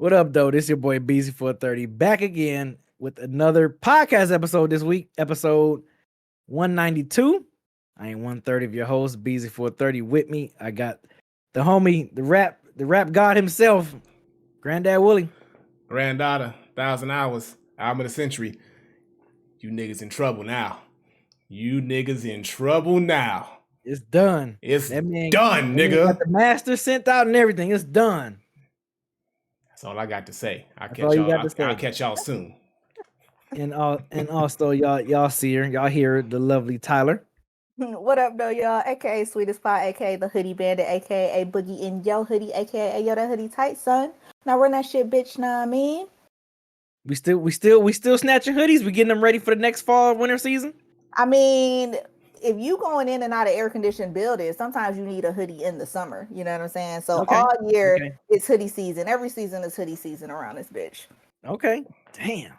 What up, though? This your boy BZ430 back again with another podcast episode this week, episode 192. I ain't 130 of your host, BZ430. With me, I got the homie, the rap god himself, Granddad Willie. Granddaughter, 1,000 Hours, album of the century. You niggas in trouble now. It's done. It's That man, done, that man nigga. got the master sent out and everything. It's done. That's all I got to say. I'll catch y'all soon. And also y'all see her, y'all hear the lovely Tyler. What up, though, y'all? AKA Sweetest Pie, AKA the Hoodie Bandit, AKA Boogie in Yo Hoodie, AKA Yo that Hoodie Tight, son. Now run that shit, bitch. Nah, I mean. We still snatching hoodies. We getting them ready for the next fall winter season. I mean, if you going in and out of air conditioned buildings, sometimes you need a hoodie in the summer. You know what I'm saying? So all year it's hoodie season. Every season is hoodie season around this bitch. Okay, damn.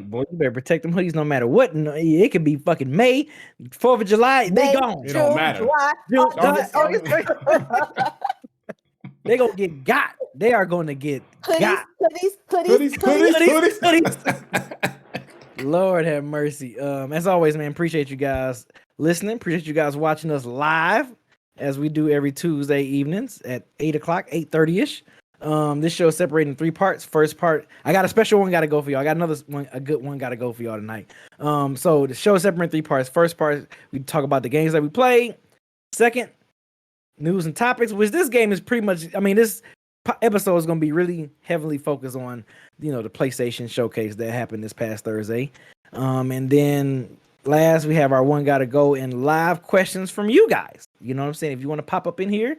Boy, you better protect them hoodies no matter what. It could be fucking May, 4th of July. They gone. It don't matter. They gonna get got. They are going to get got. Hoodies. Lord have mercy. As always, man, appreciate you guys listening. Appreciate you guys watching us live as we do every Tuesday evenings at 8 o'clock, 8:30ish. This show is separated in 3 parts. First part, I got a special one got to go for y'all. I got another one, a good one got to go for y'all tonight. So the show is separated in 3 parts. First part, we talk about the games that we played. Second, news and topics, which this game is pretty much, I mean, this episode is going to be really heavily focused on, the PlayStation showcase that happened this past Thursday. And then last, we have our one gotta go and live questions from you guys. You know what I'm saying? If you want to pop up in here,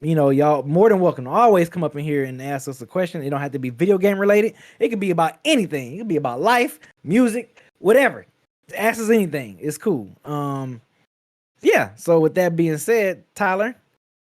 y'all more than welcome to always come up in here and ask us a question. It don't have to be video game related. It could be about anything. It could be about life, music, whatever. Ask us anything. It's cool. Yeah. So with that being said, Tyler,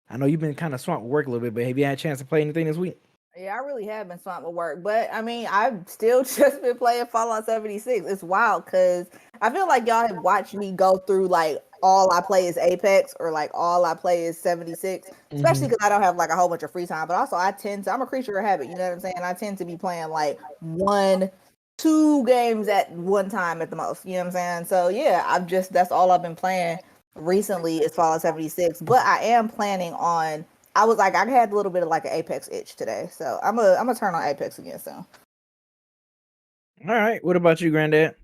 I know you've been kind of swamped with work a little bit, but have you had a chance to play anything this week? Yeah, I really have been swamped with work, but I mean, I've still just been playing Fallout 76. It's wild because I feel like y'all have watched me go through like all I play is Apex or like all I play is 76, especially because I don't have like a whole bunch of free time. But also, I'm a creature of habit. You know what I'm saying? I tend to be playing like 1-2 games at one time at the most. You know what I'm saying? So yeah, that's all I've been playing recently is Fallout 76. But I am planning on. I had a little bit of like an Apex itch today, so I'm gonna turn on Apex again soon. All right. What about you, Granddad?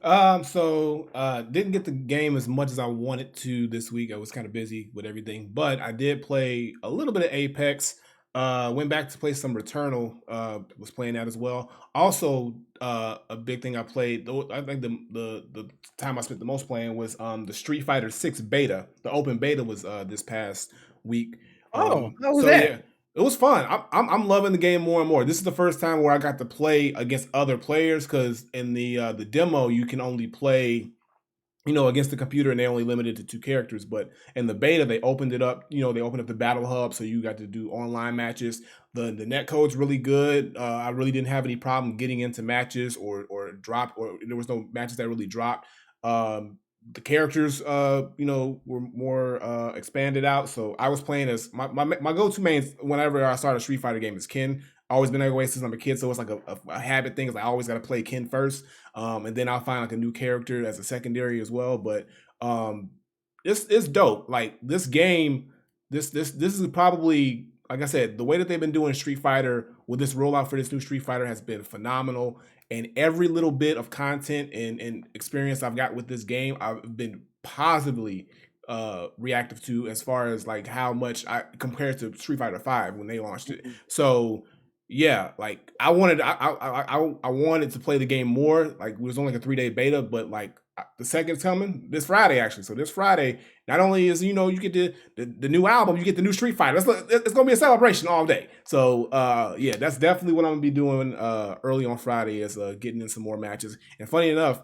Didn't get the game as much as I wanted to this week. I was kind of busy with everything, but I did play a little bit of Apex. Went back to play some Returnal. Was playing that as well. Also, a big thing I played. I think the time I spent the most playing was the Street Fighter 6 beta. The open beta was this past week. How was that? Yeah, it was fun. I'm loving the game more and more. This is the first time where I got to play against other players because in the demo you can only play, against the computer and they're only limited to 2 characters. But in the beta they opened it up. They opened up the battle hub so you got to do online matches. The net code's really good. I really didn't have any problem getting into matches or there was no matches that really dropped. The characters, were more expanded out. So I was playing as my go-to main whenever I start a Street Fighter game is Ken. Always been that way since I'm a kid. So it's like a habit thing. Is I always got to play Ken first, and then I'll find like a new character as a secondary as well. But it's dope. Like this game, this is probably, like I said, the way that they've been doing Street Fighter with this rollout for this new Street Fighter has been phenomenal. And every little bit of content and experience I've got with this game, I've been positively reactive to as far as like how much I compared to Street Fighter 5 when they launched it. So yeah, like I wanted to play the game more. Like it was only like a 3-day beta, but like the second's coming this Friday actually. So this Friday, not only is you get the new album, you get the new Street Fighter. It's gonna be a celebration all day. So yeah, that's definitely what I'm gonna be doing early on Friday is getting in some more matches. And funny enough,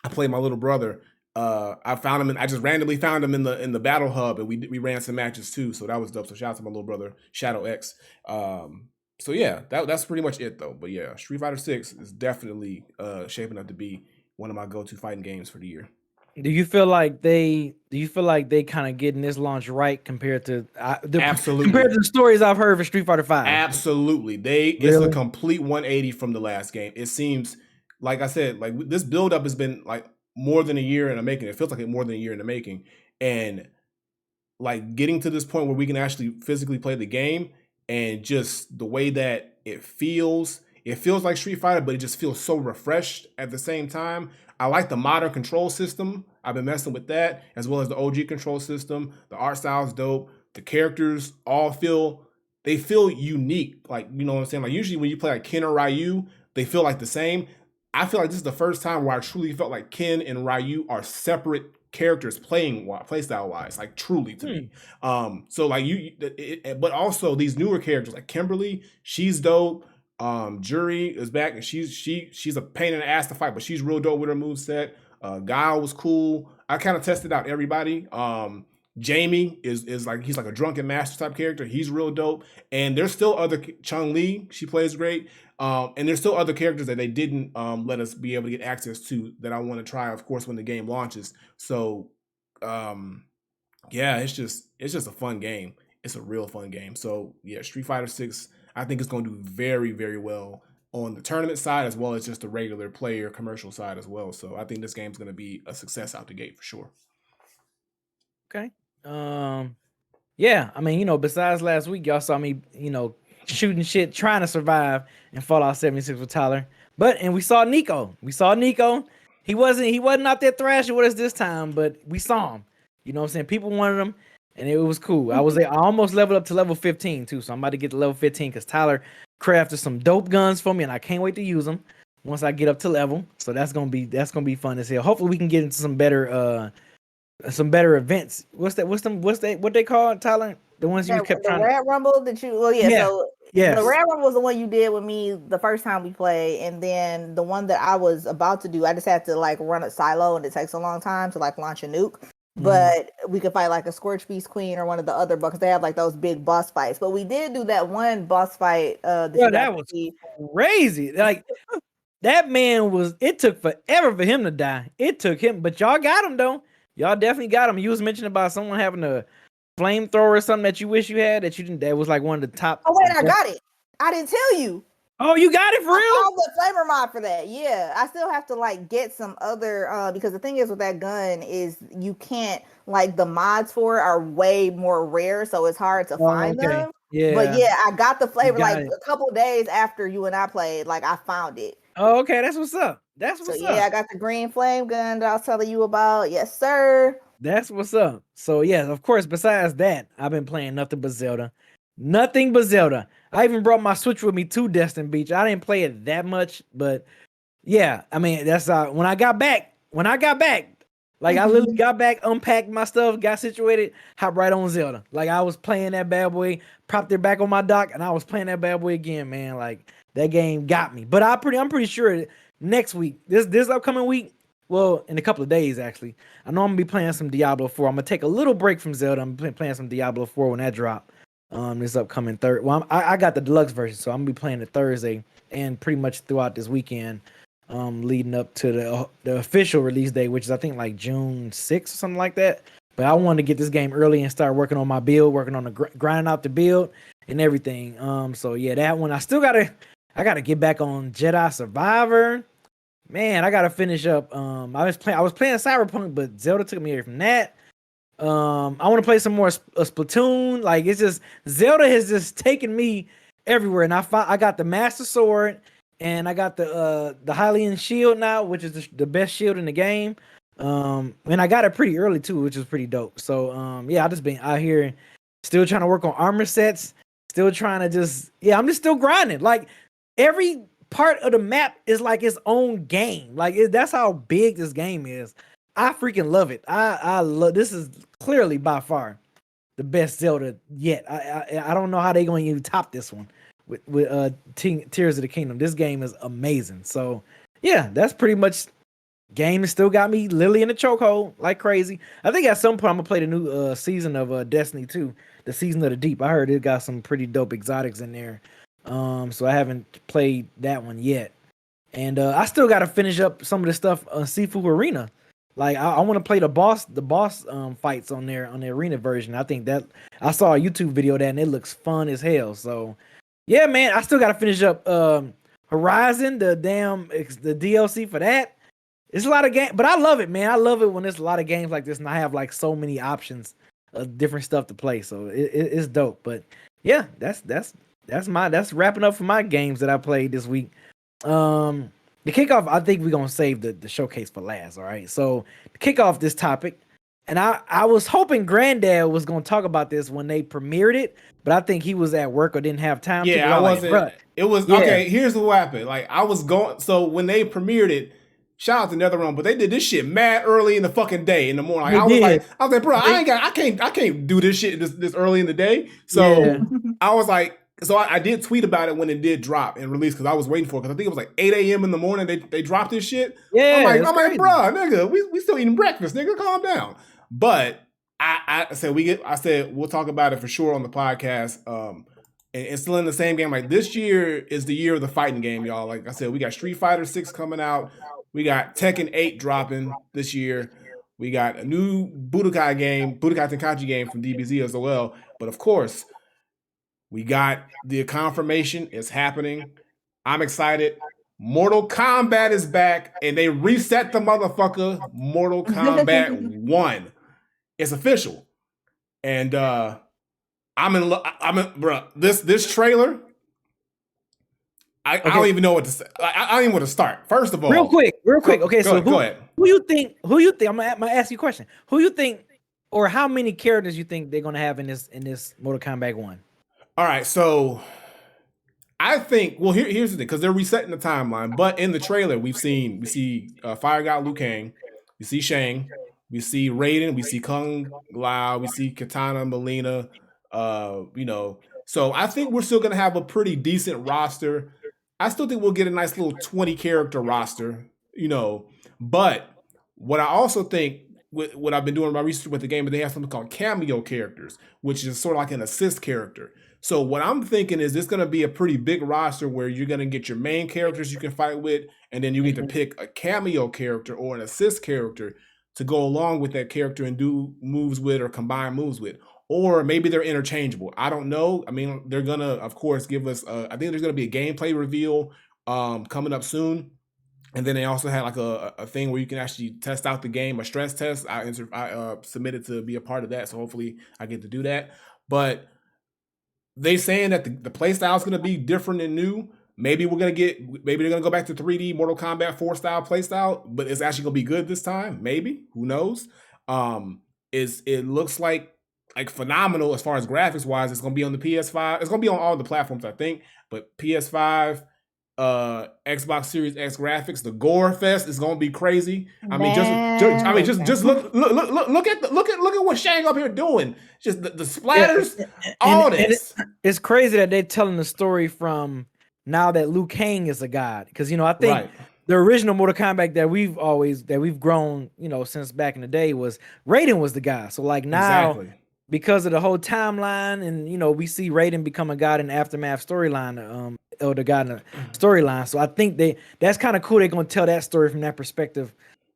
I played my little brother. I found him I just randomly found him in the battle hub, and we ran some matches too. So that was dope. So shout out to my little brother Shadow X. So yeah, that's pretty much it though. But yeah, Street Fighter 6 is definitely shaping up to be one of my go-to fighting games for the year. Do you feel like they kind of getting this launch right compared to Absolutely. compared to the stories I've heard for Street Fighter 5? Absolutely. It's a complete 180 from the last game. It seems, like I said, like this buildup has been like more than a year in the making. It feels like more than a year in the making. And like getting to this point where we can actually physically play the game, and just the way that it feels like Street Fighter, but it just feels so refreshed at the same time. I like the modern control system. I've been messing with that, as well as the OG control system. The art style is dope. The characters all feel unique. Like, you know what I'm saying? Like usually when you play like Ken or Ryu, they feel like the same. I feel like this is the first time where I truly felt like Ken and Ryu are separate characters playstyle wise, like truly to me. So like but also these newer characters like Kimberly, she's dope. Jury is back, and she's a pain in the ass to fight, but she's real dope with her moveset. Guile was cool. I kind of tested out everybody. Jamie is like, he's like a drunken master type character. He's real dope. And there's still other Chung Li, she plays great. And there's still other characters that they didn't let us be able to get access to that I want to try, of course, when the game launches. So yeah, it's just a fun game. It's a real fun game. So yeah, Street Fighter 6, I think it's going to do very, very well on the tournament side, as well as just the regular player commercial side as well. So I think this game's going to be a success out the gate for sure. Okay. Yeah, I mean, besides last week, y'all saw me, shooting shit, trying to survive in Fallout 76 with Tyler. And we saw Nico. He wasn't out there thrashing with us this time, but we saw him. You know what I'm saying? People wanted him, and it was cool. I almost leveled up to level 15 too, so I'm about to get to level 15 because Tyler crafted some dope guns for me, and I can't wait to use them once I get up to level. So that's gonna be fun as hell. Hopefully we can get into some better events. What they call it, Tyler? The ones you kept trying. The Rad Rumble that you. Well, yeah. Yeah. So yes. The Rad Rumble was the one you did with me the first time we played, and then the one that I was about to do, I just had to like run a silo, and it takes a long time to like launch a nuke. But we could fight like a Scorch Beast Queen or one of the other buckets. They have like those big boss fights. But we did do that one boss fight. That was crazy. Like that man was. It took forever for him to die. It took him, but y'all got him though. Y'all definitely got him. You was mentioning about someone having a flamethrower or something that you wish you had that you didn't. That was like one of the top. Oh wait, I got it. I didn't tell you. Oh, you got it for real? I found the flavor mod for that. Yeah, I still have to like get some other because the thing is with that gun is you can't like the mods for it are way more rare, so it's hard to find them. Yeah, but yeah, I got the flavor like a couple of days after you and I played. Like I found it. Oh, okay, that's what's up. Yeah, I got the green flame gun that I was telling you about. Yes, sir. That's what's up. So yeah, of course. Besides that, I've been playing nothing but Zelda. Nothing but Zelda. I even brought my Switch with me to Destin Beach. I didn't play it that much, but yeah, I mean that's when I got back. Like I literally got back, unpacked my stuff, got situated, hopped right on Zelda. Like I was playing that bad boy, propped it back on my dock, and I was playing that bad boy again, man. Like that game got me. But I'm pretty sure next week, this upcoming week, well, in a couple of days actually, I know I'm gonna be playing some Diablo 4. I'm gonna take a little break from Zelda. I'm playing some Diablo 4 when that drop. This upcoming third. Well, I got the deluxe version, so I'm gonna be playing it Thursday and pretty much throughout this weekend, leading up to the official release date, which is I think like June 6th or something like that. But I wanted to get this game early and start working on my build, working on the grinding out the build and everything. So yeah, that one I gotta get back on Jedi Survivor. Man, I gotta finish up. I was playing Cyberpunk, but Zelda took me away from that. I want to play some more Splatoon. Like it's just Zelda has just taken me everywhere, and I got the Master Sword, and I got the Hylian Shield now, which is the best shield in the game. And I got it pretty early too, which is pretty dope. So yeah, I just been out here still trying to work on armor sets, still trying to I'm just still grinding. Like every part of the map is like its own game. Like that's how big this game is. I freaking love it. I love this. Is clearly by far the best Zelda yet. I don't know how they going to even top this one with Tears of the Kingdom. This game is amazing. So yeah, that's pretty much. Game has still got me literally in the chokehold like crazy. I think at some point I'm gonna play the new season of Destiny 2, the Season of the Deep. I heard it got some pretty dope exotics in there. So I haven't played that one yet. And I still gotta finish up some of the stuff on Sifu Arena. Like I want to play the boss fights on the arena version. I think that I saw a YouTube video of that and it looks fun as hell. So yeah, man, I still gotta finish up Horizon, the DLC for that. It's a lot of game, but I love it, man. I love it when there's a lot of games like this and I have like so many options of different stuff to play. So it's dope. But yeah, that's wrapping up for my games that I played this week. The kickoff, I think we're gonna save the showcase for last. All right. So to kick off this topic, and I was hoping Granddad was gonna talk about this when they premiered it, but I think he was at work or didn't have time. Yeah, I wasn't. Like, it was okay. Here's what happened. Like I was going. So when they premiered it, shout out to NetherRealm, but they did this shit mad early in the fucking day in the morning. Like, I was like, bro, I can't do this shit this early in the day. So I was like. So I did tweet about it when it did drop and release because I was waiting for it because I think it was like 8 a.m. in the morning they dropped this shit. Yeah, I'm like, bro, nigga, we still eating breakfast, nigga, calm down. But I said we'll talk about it for sure on the podcast. And it's still in the same game. Like this year is the year of the fighting game, y'all. Like I said, we got Street Fighter 6 coming out. We got Tekken 8 dropping this year. We got a new Budokai Tenkaichi game from DBZ as well. But of course, we got the confirmation. It's happening. I'm excited. Mortal Kombat is back, and they reset the motherfucker. Mortal Kombat 1. It's official. And I'm in, bro. This trailer, I don't even know what to say. I don't even want to start. First of all, real quick. Okay, go ahead. Who you think? I'm gonna ask you a question. Who you think, or how many characters you think they're gonna have in this Mortal Kombat 1? All right, so I think here's the thing because they're resetting the timeline. But in the trailer, we see Fire God Liu Kang, we see Shang, we see Raiden, we see Kung Lao, we see Katana, Melina. So I think we're still gonna have a pretty decent roster. I still think we'll get a nice little 20 character roster, But what I also think. What I've been doing my research with the game, but they have something called cameo characters, which is sort of like an assist character. So what I'm thinking is this going to be a pretty big roster where you're going to get your main characters you can fight with, and then you get to pick a cameo character or an assist character to go along with that character and do moves with or combine moves with. Or maybe they're interchangeable. I don't know. I mean, they're going to, of course, give us, I think there's going to be a gameplay reveal coming up soon. And then they also had like a thing where you can actually test out the game, a stress test. I submitted to be a part of that, so hopefully I get to do that. But they saying that the play style is going to be different and new. Maybe they're going to go back to 3D Mortal Kombat 4 style play style, but it's actually going to be good this time. Maybe, who knows? It looks like phenomenal as far as graphics wise. It's going to be on the PS5. It's going to be on all the platforms, I think, but PS5. Xbox Series X graphics, the Gore Fest is gonna be crazy. I mean, just look at what Shang up here doing. Just the splatters, this. It's crazy that they're telling the story from now that Liu Kang is a god, because I think the original Mortal Kombat that we've grown, since back in the day was Raiden was the guy. So like now. Exactly. Because of the whole timeline, and we see Raiden become a god in the Aftermath storyline, Elder God in the storyline. So I think that's kind of cool. They're gonna tell that story from that perspective,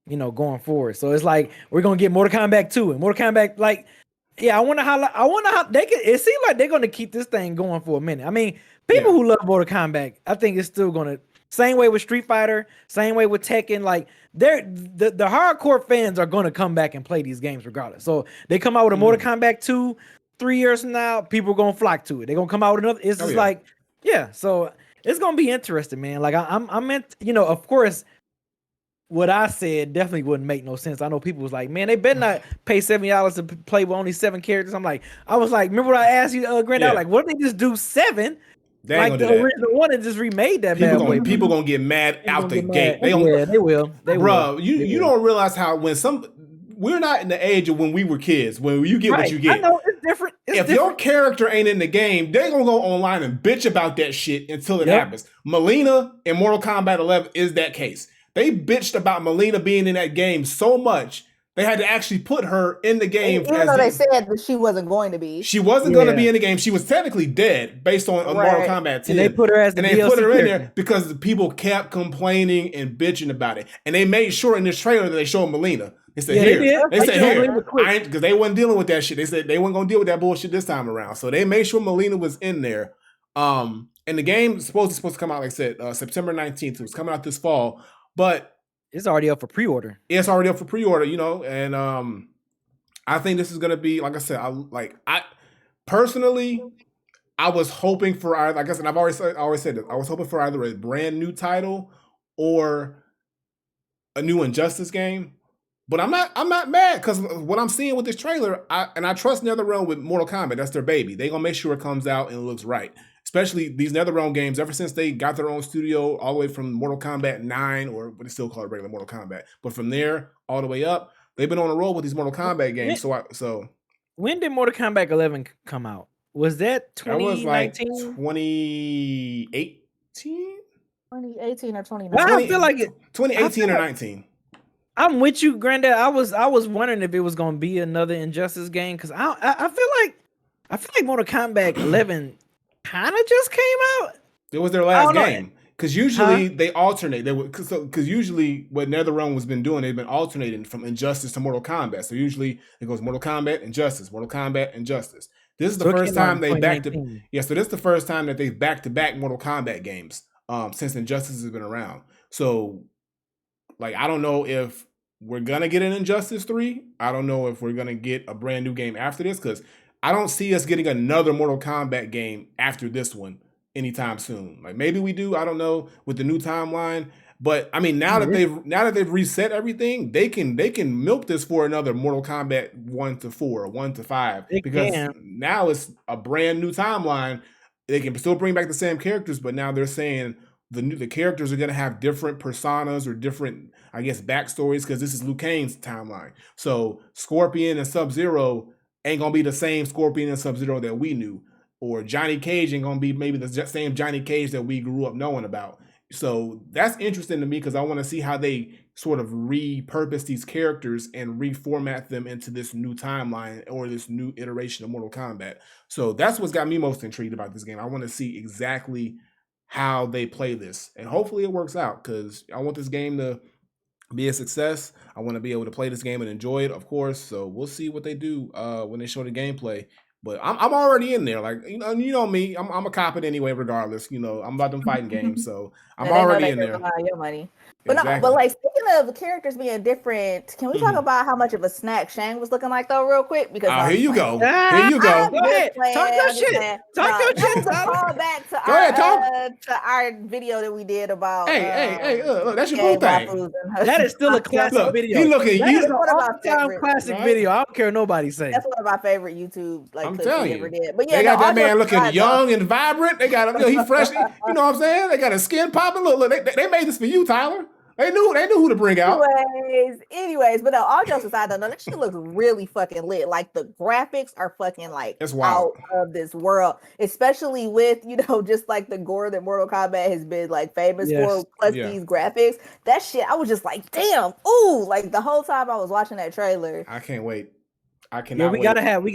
going forward. So it's like we're gonna get Mortal Kombat 2 and Mortal Kombat. I wonder how they can. It seems like they're gonna keep this thing going for a minute. I mean, people who love Mortal Kombat, I think it's still gonna. Same way with Street Fighter, same way with Tekken. Like the hardcore fans are gonna come back and play these games regardless. So they come out with a Mortal Kombat 2, 3 years from now, people are gonna flock to it. They're gonna come out with another. It's just so it's gonna be interesting, man. Like I'm meant, of course, what I said definitely wouldn't make no sense. I know people was like, man, they better not pay $70 to play with only 7 characters. I was like, remember what I asked you, Granddad? Like, what if they just do 7? They like the original one and just remade that. People gonna get mad out the gate. They will. Bro, you don't realize how we're not in the age of when we were kids. When you get what you get. I know it's different. If your character ain't in the game, they gonna go online and bitch about that shit until it happens. Melina in Mortal Kombat 11 is that case. They bitched about Melina being in that game so much They had to actually put her in the game. Even though they said that she wasn't going to be. She wasn't going to be in the game. She was technically dead based on Mortal Kombat 10. And they put her as the DLC put her in character. there because the people kept complaining and bitching about it. And they made sure in this trailer that they showed Melina. They said, They said, here. Because they wasn't dealing with that shit. They said they weren't going to deal with that bullshit this time around. So they made sure Melina was in there. And the game is supposed to come out, like I said, September 19th. So it's coming out this fall. But it's already up for pre-order. It's already up for pre-order, and I think this is gonna be, like I said, I personally, I was hoping for either, like I said, I always said this, I was hoping for either a brand new title or a new Injustice game. But I'm not mad because what I'm seeing with this trailer, I trust NetherRealm with Mortal Kombat. That's their baby. They're gonna make sure it comes out and it looks right. Especially these NetherRealm games, ever since they got their own studio, all the way from Mortal Kombat 9, or what they still call it regular Mortal Kombat. But from there all the way up, they've been on a roll with these Mortal Kombat games. So when did Mortal Kombat 11 come out? Was that 2019? That was like 2018? 2018 or 2019? Well, I feel like it 2018 or 19. I'm with you, Granddad. I was wondering if it was gonna be another Injustice game because I feel like Mortal Kombat 11 kind of just came out. It was their last game because usually they alternate. Because usually what NetherRealm has been doing, they've been alternating from Injustice to Mortal Kombat. So usually it goes Mortal Kombat, Injustice, Mortal Kombat, Injustice. This is the first time they So this is the first time that they've back-to-back Mortal Kombat games since Injustice has been around. So, like, I don't know if we're gonna get an Injustice 3. I don't know if we're gonna get a brand new game after this because I don't see us getting another Mortal Kombat game after this one anytime soon. Like, maybe we do, I don't know, with the new timeline. But I mean, now that they've reset everything, they can milk this for another Mortal Kombat 1 to 4, 1 to 5. Now it's a brand new timeline. They can still bring back the same characters, but now they're saying the characters are gonna have different personas or different, I guess, backstories because this is Liu Kang's timeline. So Scorpion and Sub-Zero ain't gonna be the same Scorpion and Sub-Zero that we knew, or Johnny Cage ain't gonna be maybe the same Johnny Cage that we grew up knowing about. So that's interesting to me because I want to see how they sort of repurpose these characters and reformat them into this new timeline or this new iteration of Mortal Kombat. So that's what's got me most intrigued about this game. I want to see exactly how they play this, and hopefully it works out because I want this game to be a success. I want to be able to play this game and enjoy it, of course. So we'll see what they do when they show the gameplay. But I'm already in there. Like, you know me. I'm a cop it anyway, regardless. I'm about them fighting games, so I'm already in there. Your money. But exactly. But like, speaking of characters being different, can we talk about how much of a snack Shang was looking like though, real quick? Because here you go. Here you go. Go ahead. Talk your shit. Talk your shit. Call back to our video that we did about. Hey, look, that's your boo thing. That is still a classic video. You look at that is one of my favorite classic video. I don't care what nobody say. That's one of my favorite YouTube I'm telling you. Ever did. But yeah, they got that man looking young and vibrant. They got him. He fresh. You know what I'm saying? They got his skin popping. Look, they made this for you, Tyler. They knew who to bring out. Anyways, but no, all jokes aside, though, that shit looks really fucking lit. Like, the graphics are fucking like out of this world, especially with just like the gore that Mortal Kombat has been like famous for, plus these graphics. That shit, I was just like, damn, ooh! Like the whole time I was watching that trailer. I can't wait. I cannot. We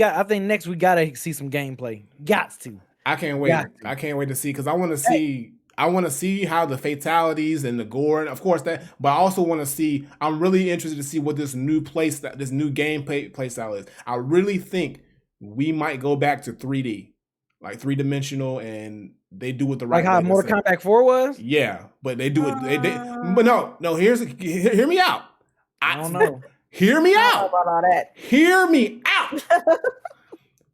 I think next we gotta see some gameplay. Gots to. I can't wait. I can't wait to see because I want to see. I want to see how the fatalities and the gore, and of course that, but I also want to see, I'm really interested to see what this new game play style is. I really think we might go back to 3D, like 3-dimensional, and they do it the right way. Like how Mortal Kombat 4 was? Yeah, but they do it, but no, hear me out. I don't know. Hear me out. About all that. Hear me out.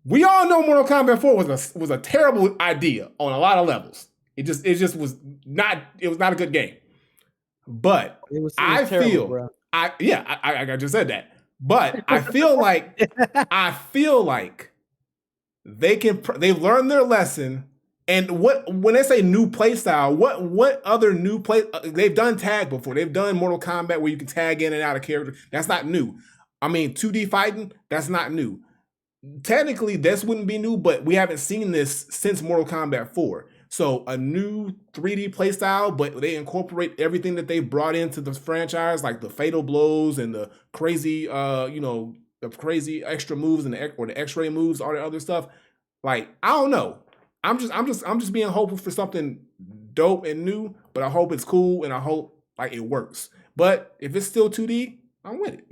We all know Mortal Kombat 4 was a terrible idea on a lot of levels. It just was not. It was not a good game. But I just said that. But I feel like they've learned their lesson. And when they say new play style, what other new play? They've done tag before. They've done Mortal Kombat where you can tag in and out of characters. That's not new. I mean, 2D fighting. That's not new. Technically, this wouldn't be new, but we haven't seen this since Mortal Kombat 4. So a new 3D playstyle, but they incorporate everything that they brought into the franchise, like the fatal blows and the crazy, the crazy extra moves and the X-ray moves, all the other stuff. Like, I don't know. I'm just being hopeful for something dope and new, but I hope it's cool and I hope like it works. But if it's still 2D, I'm with it.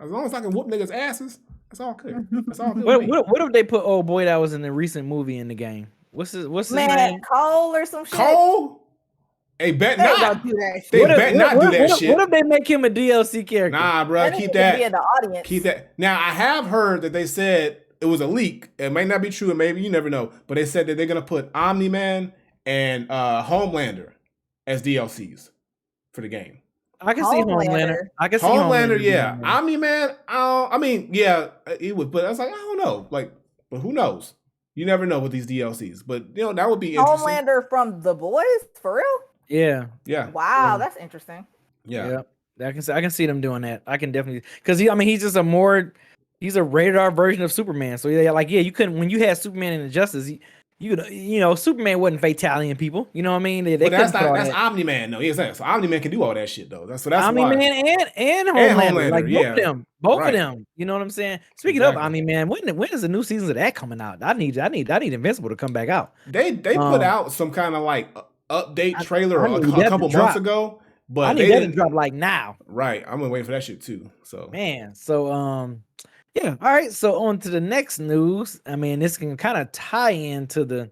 As long as I can whoop niggas' asses, that's all good. That's all good. What if they put old boy that was in the recent movie in the game? What's his name? Cole or some shit. Cole? They bet They not. don't do that shit. They bet not do that shit. What if they make him a DLC character? Nah, bro, keep that. Be in the audience. Keep that. Now, I have heard that they said it was a leak. It may not be true, and maybe you never know. But they said that they're gonna put Omni-Man and Homelander as DLCs for the game. I can see Homelander. I can see Homelander. Yeah, Omni-Man. I mean, yeah, it would. But I was like, I don't know. Like, but who knows? You never know with these DLCs. But that would be interesting. Homelander from The Boys, for real? Yeah. Yeah. Wow, that's interesting. Yeah. I can see them doing that. I can definitely, because he's just he's a rated R version of Superman. So you couldn't, when you had Superman and Injustice, Superman wasn't fatalitying people. You know what I mean? That's Omni-Man though. Yeah, so Omni-Man can do all that shit though. That's Omni-Man and Homelander. Like both of them. You know what I'm saying? Speaking of Omni-Man, when is the new seasons of that coming out? I need Invincible to come back out. They put out some kind of like update trailer a couple months ago, but I need that to drop like now. Right, I'm gonna wait for that shit too. So yeah. All right. So on to the next news. I mean, this can kind of tie into the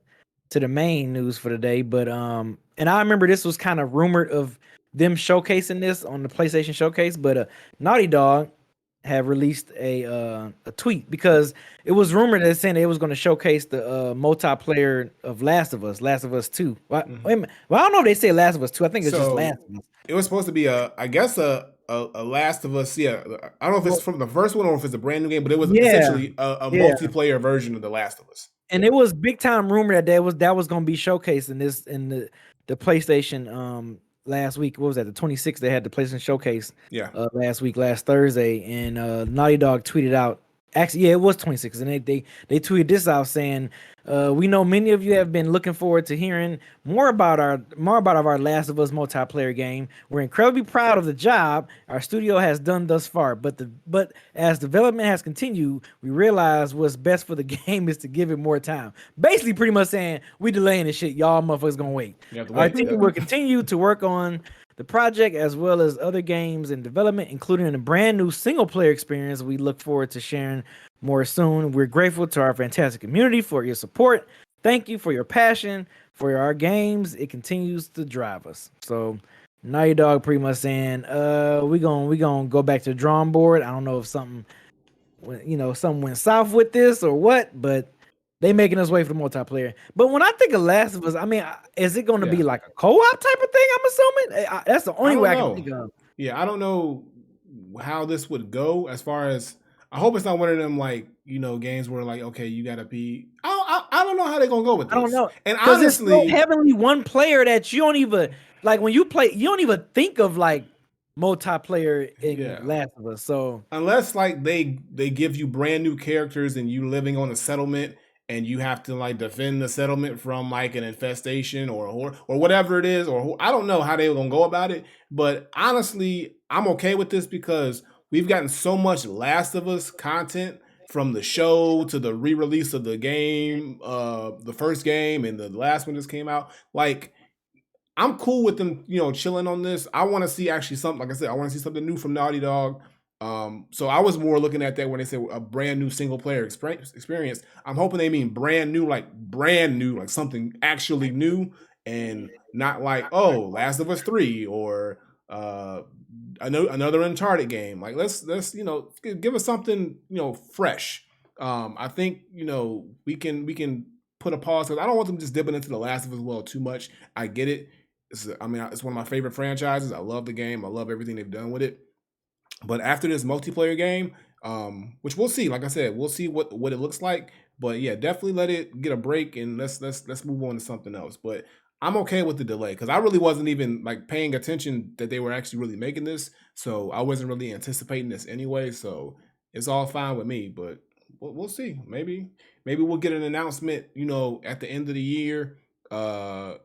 main news for the day, but and I remember this was kind of rumored of them showcasing this on the PlayStation Showcase, but Naughty Dog have released a tweet because it was rumored that saying they was going to showcase the multiplayer of Last of Us 2. Well, I don't know if they say Last of Us 2. I think it's just Last of Us. It was supposed to be a Last of Us. Yeah, I don't know if it's from the first one or if it's a brand new game, but it was essentially a multiplayer version of The Last of Us. And it was big time rumor that was going to be showcased in the PlayStation last week. What was that? The 26th they had the PlayStation Showcase. Yeah. Last Thursday, and Naughty Dog tweeted out. Actually, yeah, it was 26, and they tweeted this out saying, "We know many of you have been looking forward to hearing more about our Last of Us multiplayer game. We're incredibly proud of the job our studio has done thus far, but as development has continued, we realize what's best for the game is to give it more time." Basically, pretty much saying we delaying this shit. Y'all motherfuckers gonna wait. Our team will continue to work on the project as well as other games in development, including a brand new single player experience we look forward to sharing more soon. We're grateful to our fantastic community for your support. Thank you for your passion for our games. It continues to drive us. So Naughty Dog pretty much saying, we gonna go back to the drawing board. I don't know if something went south with this or what, but they making us wait for the multiplayer. But when I think of Last of Us, I mean, is it going to be like a co-op type of thing? I'm assuming that's the only way I can think of. Yeah, I don't know how this would go. As far as, I hope it's not one of them like games where like, okay, you gotta be. I don't know how they're gonna go with this. I don't know. And honestly, it's so heavily one player that you don't even like when you play. You don't even think of like multiplayer in Last of Us. So unless like they give you brand new characters and you living on a settlement, and you have to like defend the settlement from like an infestation or whatever it is, or I don't know how they're gonna go about it. But honestly, I'm okay with this because we've gotten so much Last of Us content from the show to the re-release of the game, the first game and the last one just came out. Like, I'm cool with them, chilling on this. I want to see actually something, like I said, I want to see something new from Naughty Dog. So I was more looking at that when they said a brand new single player experience. I'm hoping they mean brand new, like something actually new, and not like, oh, Last of Us 3 or another Uncharted game. Like let's give us something fresh. I think we can put a pause because I don't want them just dipping into the Last of Us world too much. I get it. It's one of my favorite franchises. I love the game. I love everything they've done with it. But after this multiplayer game, which we'll see, like I said, we'll see what it looks like. But yeah, definitely let it get a break and let's move on to something else. But I'm okay with the delay because I really wasn't even like paying attention that they were actually really making this. So I wasn't really anticipating this anyway. So it's all fine with me. But we'll see. Maybe we'll get an announcement, at the end of the year. I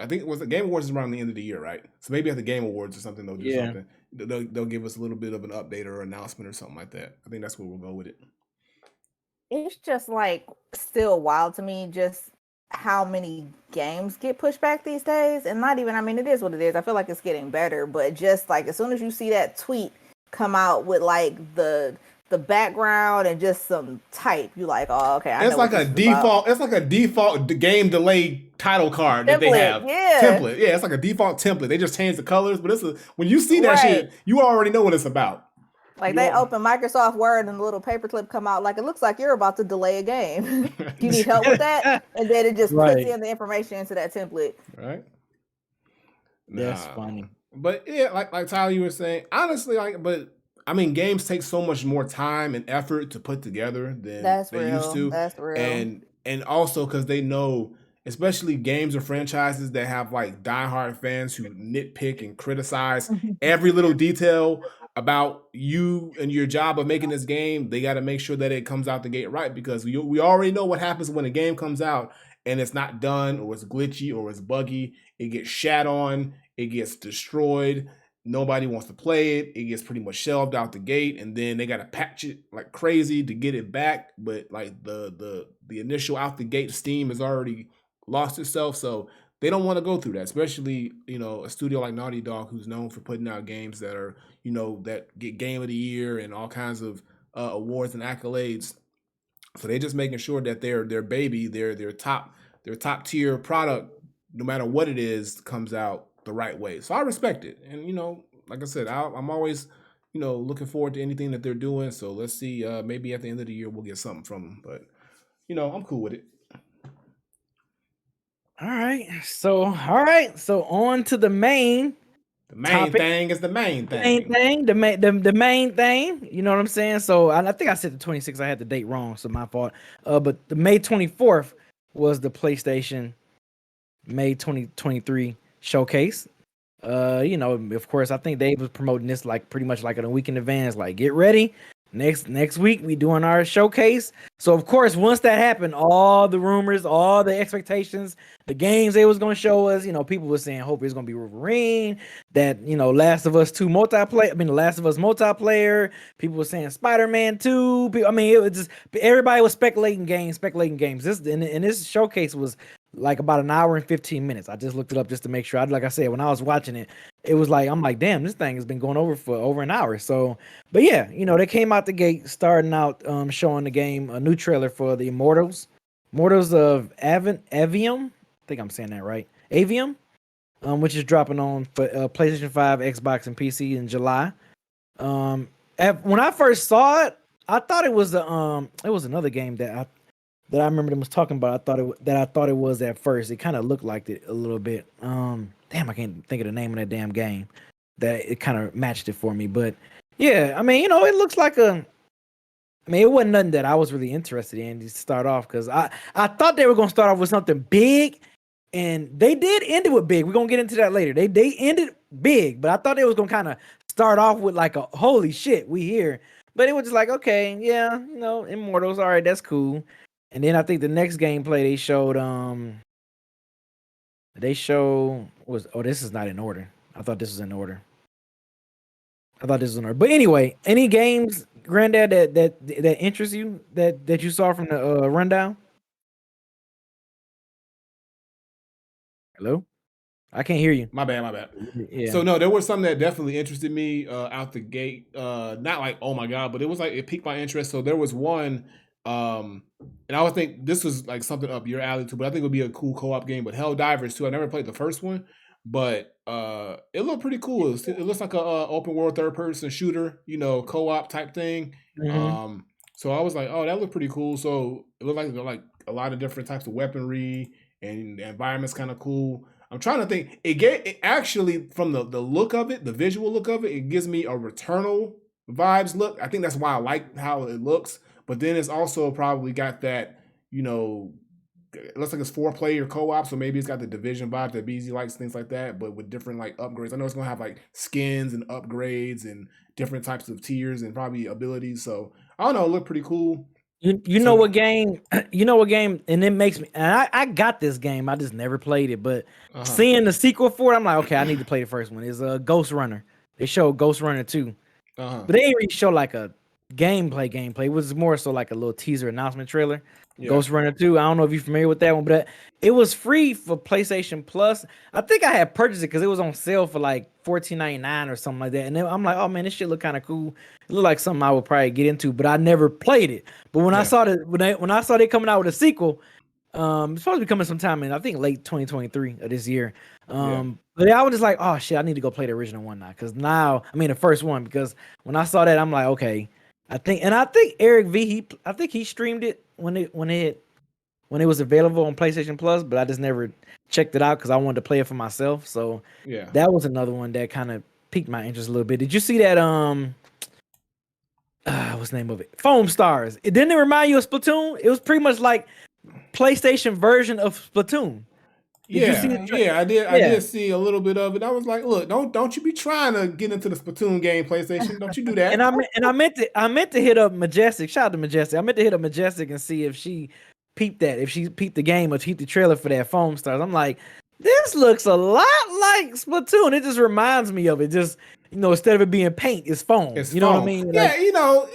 think it was the Game Awards is around the end of the year, right? So maybe at the Game Awards or something, they'll do something. They'll give us a little bit of an update or announcement or something like that. I think that's where we'll go with it. It's just like still wild to me just how many games get pushed back these days. And not even, I mean, it is what it is. I feel like it's getting better, but just like as soon as you see that tweet come out with like the background and just some type, you like, oh, okay. It's like a default. It's like a default game delay title card that they have. Template. Yeah, it's like a default template. They just change the colors, but when you see that shit, you already know what it's about. Like they open Microsoft Word and the little paperclip come out. Like it looks like you're about to delay a game. You need help with that, and then it just puts in the information into that template. Right. That's funny. But yeah, like Tyler, you were saying, honestly, I mean, games take so much more time and effort to put together than they used to. That's real. And also because they know, especially games or franchises that have like diehard fans who nitpick and criticize every little detail about you and your job of making this game, they got to make sure that it comes out the gate right, because we already know what happens when a game comes out and it's not done, or it's glitchy, or it's buggy. It gets shat on, it gets destroyed. Nobody wants to play it. It gets pretty much shelved out the gate, and then they got to patch it like crazy to get it back. But like the initial out the gate Steam has already lost itself, so they don't want to go through that, especially, a studio like Naughty Dog, who's known for putting out games that are, that get Game of the Year and all kinds of awards and accolades. So they're just making sure that their baby, their top tier product, no matter what it is, comes out the right way. So I respect it. And, like I said, I'm always, looking forward to anything that they're doing. So let's see, maybe at the end of the year, we'll get something from them. But, I'm cool with it. All right. So on to the main. The main thing is the main thing. The main thing. You know what I'm saying? So I think I said the 26th. I had the date wrong, so my fault. But the May 24th was the PlayStation May 2023 showcase. Of course, I think Dave was promoting this like pretty much like in a week in advance. Like, get ready. Next week we doing our showcase. So of course, once that happened, all the rumors, all the expectations, the games they was gonna show us, people were saying hope it's gonna be Wolverine, that Last of Us 2 multiplayer. I mean, The Last of Us multiplayer. People were saying Spider-Man 2. I mean, it was just everybody was speculating games. This and this showcase was like about an hour and 15 minutes. I just looked it up just to make sure. Like I said, when I was watching it, it was like, I'm like, damn, this thing has been going over for over an hour. So, but yeah, they came out the gate starting out showing the game, a new trailer for the Immortals of Avium. I think I'm saying that right. Avium, which is dropping on for PlayStation 5, Xbox, and PC in July. When I first saw it, I thought it was another game that I remember them was talking about. I thought it was at first. It kind of looked like it a little bit. Damn, I can't think of the name of that damn game. That it kind of matched it for me. But yeah, I mean, it looks like it wasn't nothing that I was really interested in to start off, because I thought they were gonna start off with something big, and they did end it with big. We're gonna get into that later. They ended big, but I thought they was gonna kind of start off with like a holy shit, we here. But it was just like, okay, yeah, Immortals, all right, that's cool. And then I think the next gameplay they showed, this is not in order. I thought this was in order. But anyway, any games, Granddad, that interest you that you saw from the rundown? Hello? I can't hear you. My bad. Yeah. So no, there was something that definitely interested me out the gate. Not like, oh my God, but it was like, it piqued my interest. So there was one, and I would think this was like something up your alley too, but I think it would be a cool co-op game. But Helldivers 2, I never played the first one, but it looked pretty cool. It looks like a open world third person shooter, co-op type thing. Mhm. So I was like, oh, that looked pretty cool. So it looked like a lot of different types of weaponry, and the environment's kind of cool. I'm trying to think. It actually, from the look of it, the visual look of it, it gives me a Returnal vibes look. I think that's why I like how it looks. But then it's also probably got that, it looks like it's 4-player co-op, so maybe it's got the Division vibe that BZ likes, things like that, but with different like upgrades. I know it's gonna have like skins and upgrades and different types of tiers and probably abilities. So I don't know, it looked pretty cool. You So know what game? You know what game? And it makes me. And I got this game. I just never played it. But seeing the sequel for it, I'm like, okay, I need to play the first one. Is Ghost Runner. They showed Ghost Runner 2. But they didn't really show like a gameplay. It was more so like a little teaser announcement trailer. Yeah. Ghost Runner 2. I don't know if you're familiar with that one, but it was free for PlayStation Plus. I think I had purchased it because it was on sale for like $14.99 or something like that. And then I'm like, oh man, this shit look kind of cool. It looked like something I would probably get into, but I never played it. But when I saw that when I saw they coming out with a sequel, it's supposed to be coming sometime in I think late 2023 of this year. But I was just like, oh shit, I need to go play the original one now. The first one, because when I saw that, I'm like, okay. I think Eric V, I think he streamed it when it was available on PlayStation Plus, but I just never checked it out because I wanted to play it for myself. So that was another one that kind of piqued my interest a little bit. Did you see that? What's the name of it? Foam Stars. It didn't remind you of Splatoon. It was pretty much like PlayStation version of Splatoon. I did see a little bit of it. I was like, look, don't you be trying to get into the Splatoon game, PlayStation. Don't you do that. I meant to hit up Majestic. Shout out to Majestic. I meant to hit up Majestic and see if she peeped that, if she peeped the game or peeped the trailer for that Foam Stars. I'm like, this looks a lot like Splatoon. It just reminds me of it. Just, instead of it being paint, it's foam. It's you know foam. what I mean? Yeah,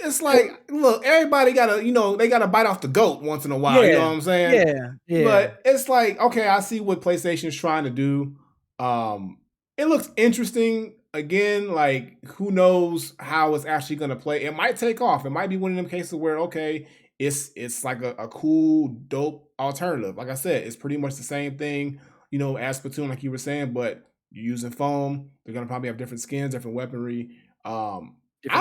it's like, look, everybody they gotta bite off the goat once in a while. You know what I'm saying? Yeah. But it's like, okay, I see what PlayStation's trying to do. It looks interesting. Again, like, who knows how it's actually gonna play? It might take off. It might be one of them cases where, okay, it's like a cool, dope alternative. Like I said, it's pretty much the same thing, as Splatoon, like you were saying, but you're using foam. They're gonna probably have different skins, different weaponry. I'll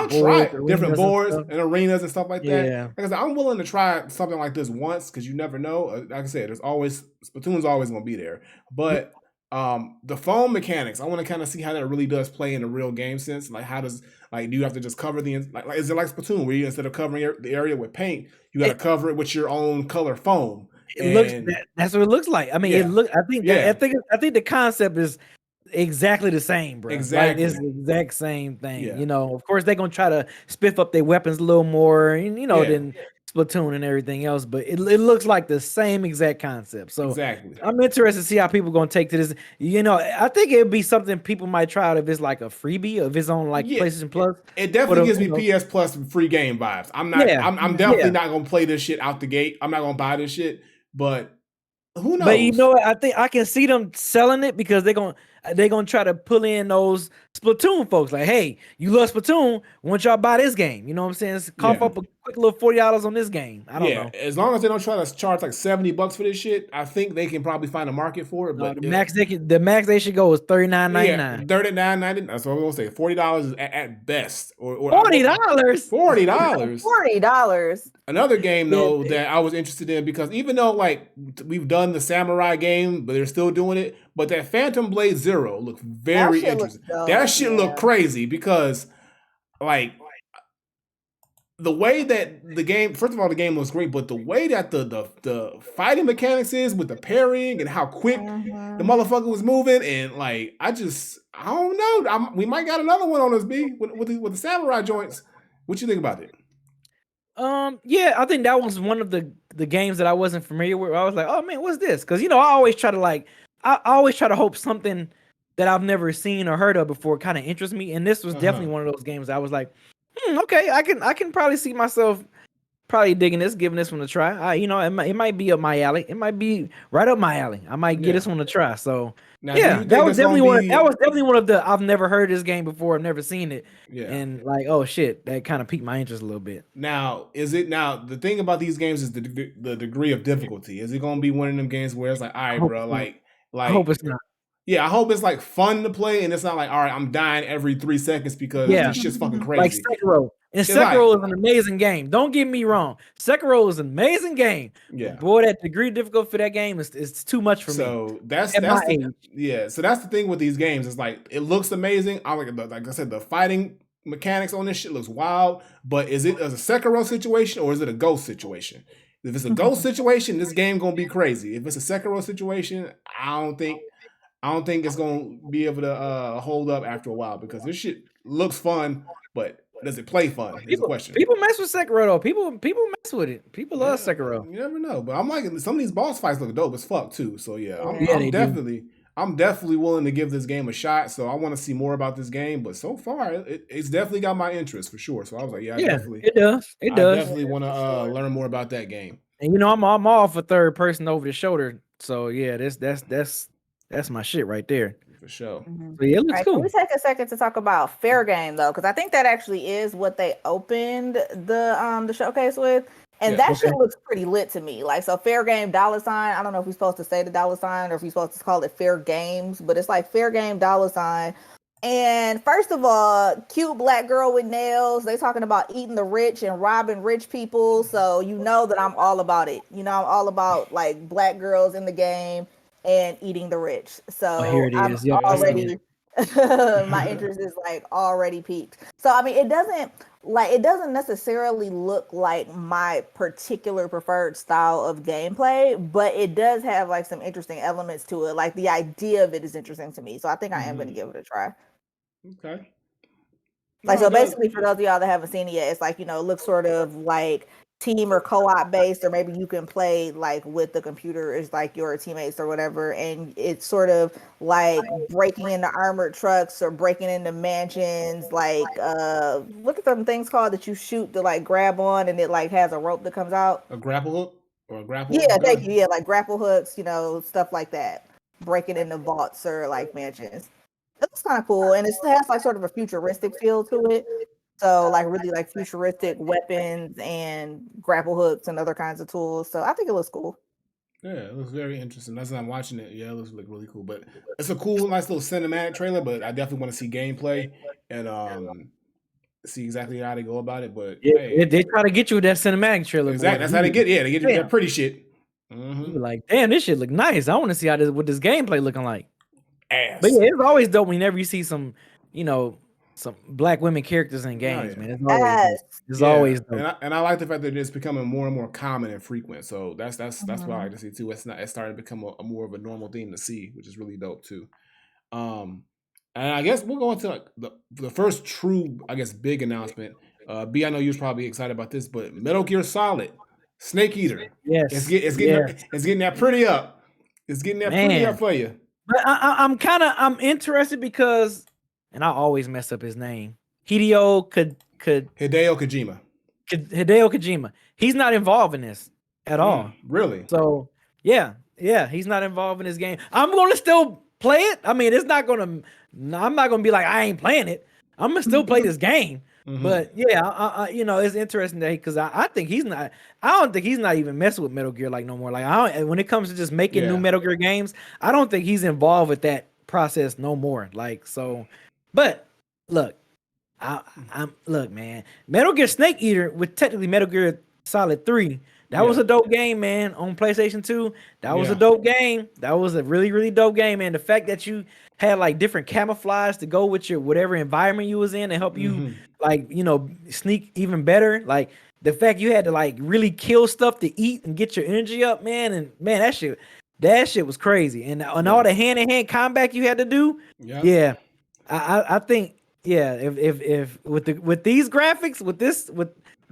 try it. Different boards and arenas and stuff like that. Yeah. Like I said, I'm willing to try something like this once because you never know. Like I said, Splatoon's always gonna be there. But the foam mechanics, I want to kind of see how that really does play in a real game sense. Like, do you have to just cover like is it like Splatoon where you, instead of covering the area with paint, you got to cover it with your own color foam? That's what it looks like. I mean, I think the concept is exactly the same, bro. Exactly. Like, it's the exact same thing. Of course they're gonna try to spiff up their weapons a little more, and than Splatoon and everything else, but it looks like the same exact concept. So I'm interested to see how people gonna take to this. I think it'd be something people might try out if it's like a freebie, if it's on like PlayStation Plus. It definitely gives me PS Plus free game vibes. I'm definitely not gonna play this shit out the gate. I'm not gonna buy this shit, but who knows? But I think I can see them selling it because they're gonna try to pull in those Splatoon folks. Like, hey, you love Splatoon, why don't y'all buy this game? You know what I'm saying? Cough up a quick little $40 on this game. I don't know. As long as they don't try to charge like $70 for this shit, I think they can probably find a market for it. But the max they should go is $39.99. Yeah, $39.99. That's what I'm gonna say. $40 is at best. Or $40. $40. Another game though that I was interested in, because even though like we've done the Samurai game, but they're still doing it. But that Phantom Blade Zero looked very interesting. That shit looked crazy because, like, the way that the game, first of all, the game looks great, but the way that the fighting mechanics is with the parrying and how quick the motherfucker was moving, and like, I don't know. We might got another one on us, B, with the Samurai joints. What you think about it? I think that was one of the games that I wasn't familiar with. I was like, oh man, what's this? Because I always try to hope something that I've never seen or heard of before kind of interests me, and this was definitely one of those games I was like, okay, I can probably see myself probably digging this, giving this one a try. It might be up my alley. It might be right up my alley. I might get this one a try. So now, that was definitely one of the I've never heard this game before. I've never seen it. And like, oh shit, that kind of piqued my interest a little bit. Now, the thing about these games is the degree of difficulty. Is it gonna be one of them games where it's like, all right, bro, like I hope it's not. Yeah, I hope it's like fun to play, and it's not like, all right, I'm dying every 3 seconds because this shit's fucking crazy. Like Sekiro. And Sekiro is an amazing game. Don't get me wrong. Sekiro is an amazing game. Yeah. Boy, that degree of difficulty for that game is too much for me. So that's the thing with these games. It's like, it looks amazing. Like I said, the fighting mechanics on this shit looks wild. But is it a Sekiro situation or is it a Ghost situation? If it's a Ghost situation, this game gonna be crazy. If it's a Sekiro situation, I don't think it's gonna be able to hold up after a while, because this shit looks fun, but does it play fun? Is the question. People mess with Sekiro though. People mess with it. People love Sekiro. You never know, but I'm like some of these boss fights look dope as fuck too. So yeah, I'm definitely willing to give this game a shot. So I want to see more about this game. But so far, it's definitely got my interest for sure. So I was like, yeah, it does. I definitely want to learn more about that game. And you know, I'm all for third person over the shoulder. So yeah, that's my shit right there. For sure. So yeah, it looks cool. Can we take a second to talk about Fair Game though? Because I think that actually is what they opened the showcase with. And that shit looks pretty lit to me. Like, so Fair Game $. I don't know if we're supposed to say the $, or if we're supposed to call it Fair Games, but it's like Fair Game $. And first of all, cute black girl with nails. They talking about eating the rich and robbing rich people. So you know that I'm all about it. You know, I'm all about like black girls in the game and eating the rich. So here it is. I'm already my interest is like already peaked. So I mean, it doesn't necessarily look like my particular preferred style of gameplay, but it does have like some interesting elements to it. Like the idea of it is interesting to me. So I think I am going to give it a try. Okay. Like, so basically for those of y'all that haven't seen it yet, it's like, you know, it looks sort of like team or co-op based, or maybe you can play like with the computer as like your teammates or whatever, and it's sort of like breaking into armored trucks or breaking into mansions, like what are some things called that you shoot to like grab on and it like has a rope that comes out? A grapple hook or a grapple hook? Thank you. Yeah, like grapple hooks, you know, stuff like that. Breaking into vaults or like mansions. It's kind of cool, and it has like sort of a futuristic feel to it. So like really like futuristic weapons and grapple hooks and other kinds of tools. So I think it looks cool. Yeah, it looks very interesting. That's why I'm watching it. Yeah, it looks like really cool. But it's a cool, nice little cinematic trailer. But I definitely want to see gameplay and see exactly how they go about it. But hey, they try to get you with that cinematic trailer. Exactly, that's how they get. Yeah, they get you with that pretty shit. You be like, damn, this shit look nice. I want to see what this gameplay looking like. Ass. But yeah, it's always dope whenever you see some, you know, some black women characters in games, man. It's always dope. And I like the fact that it's becoming more and more common and frequent. So that's what I like to see too. It's starting to become a more of a normal thing to see, which is really dope too. And I guess we'll go into like the first true, I guess, big announcement. B, I know you're probably excited about this, but Metal Gear Solid, Snake Eater. Yes, it's getting that pretty up. It's getting that pretty up for you. But I'm interested because, and I always mess up his name, Hideo Kojima. Hideo Kojima. He's not involved in this at all. Really? So yeah, he's not involved in this game. I'm gonna still play it. I mean, I'm not gonna be like I ain't playing it. I'm gonna still play this game. But yeah, I you know, it's interesting that because I think he's not. I don't think he's not even messing with Metal Gear like no more. Like when it comes to just making new Metal Gear games, I don't think he's involved with that process no more. Like so, but look, look, man, Metal Gear Snake Eater with technically Metal Gear Solid 3. That was a dope game, man, on PlayStation 2. That was a dope game. That was a really, really dope game, man. The fact that you had like different camouflage to go with your whatever environment you was in and help you like, you know, sneak even better. Like the fact you had to like really kill stuff to eat and get your energy up, man. And man, that shit was crazy. And all the hand-to-hand combat you had to do. Yeah. I think, yeah, if with these graphics, with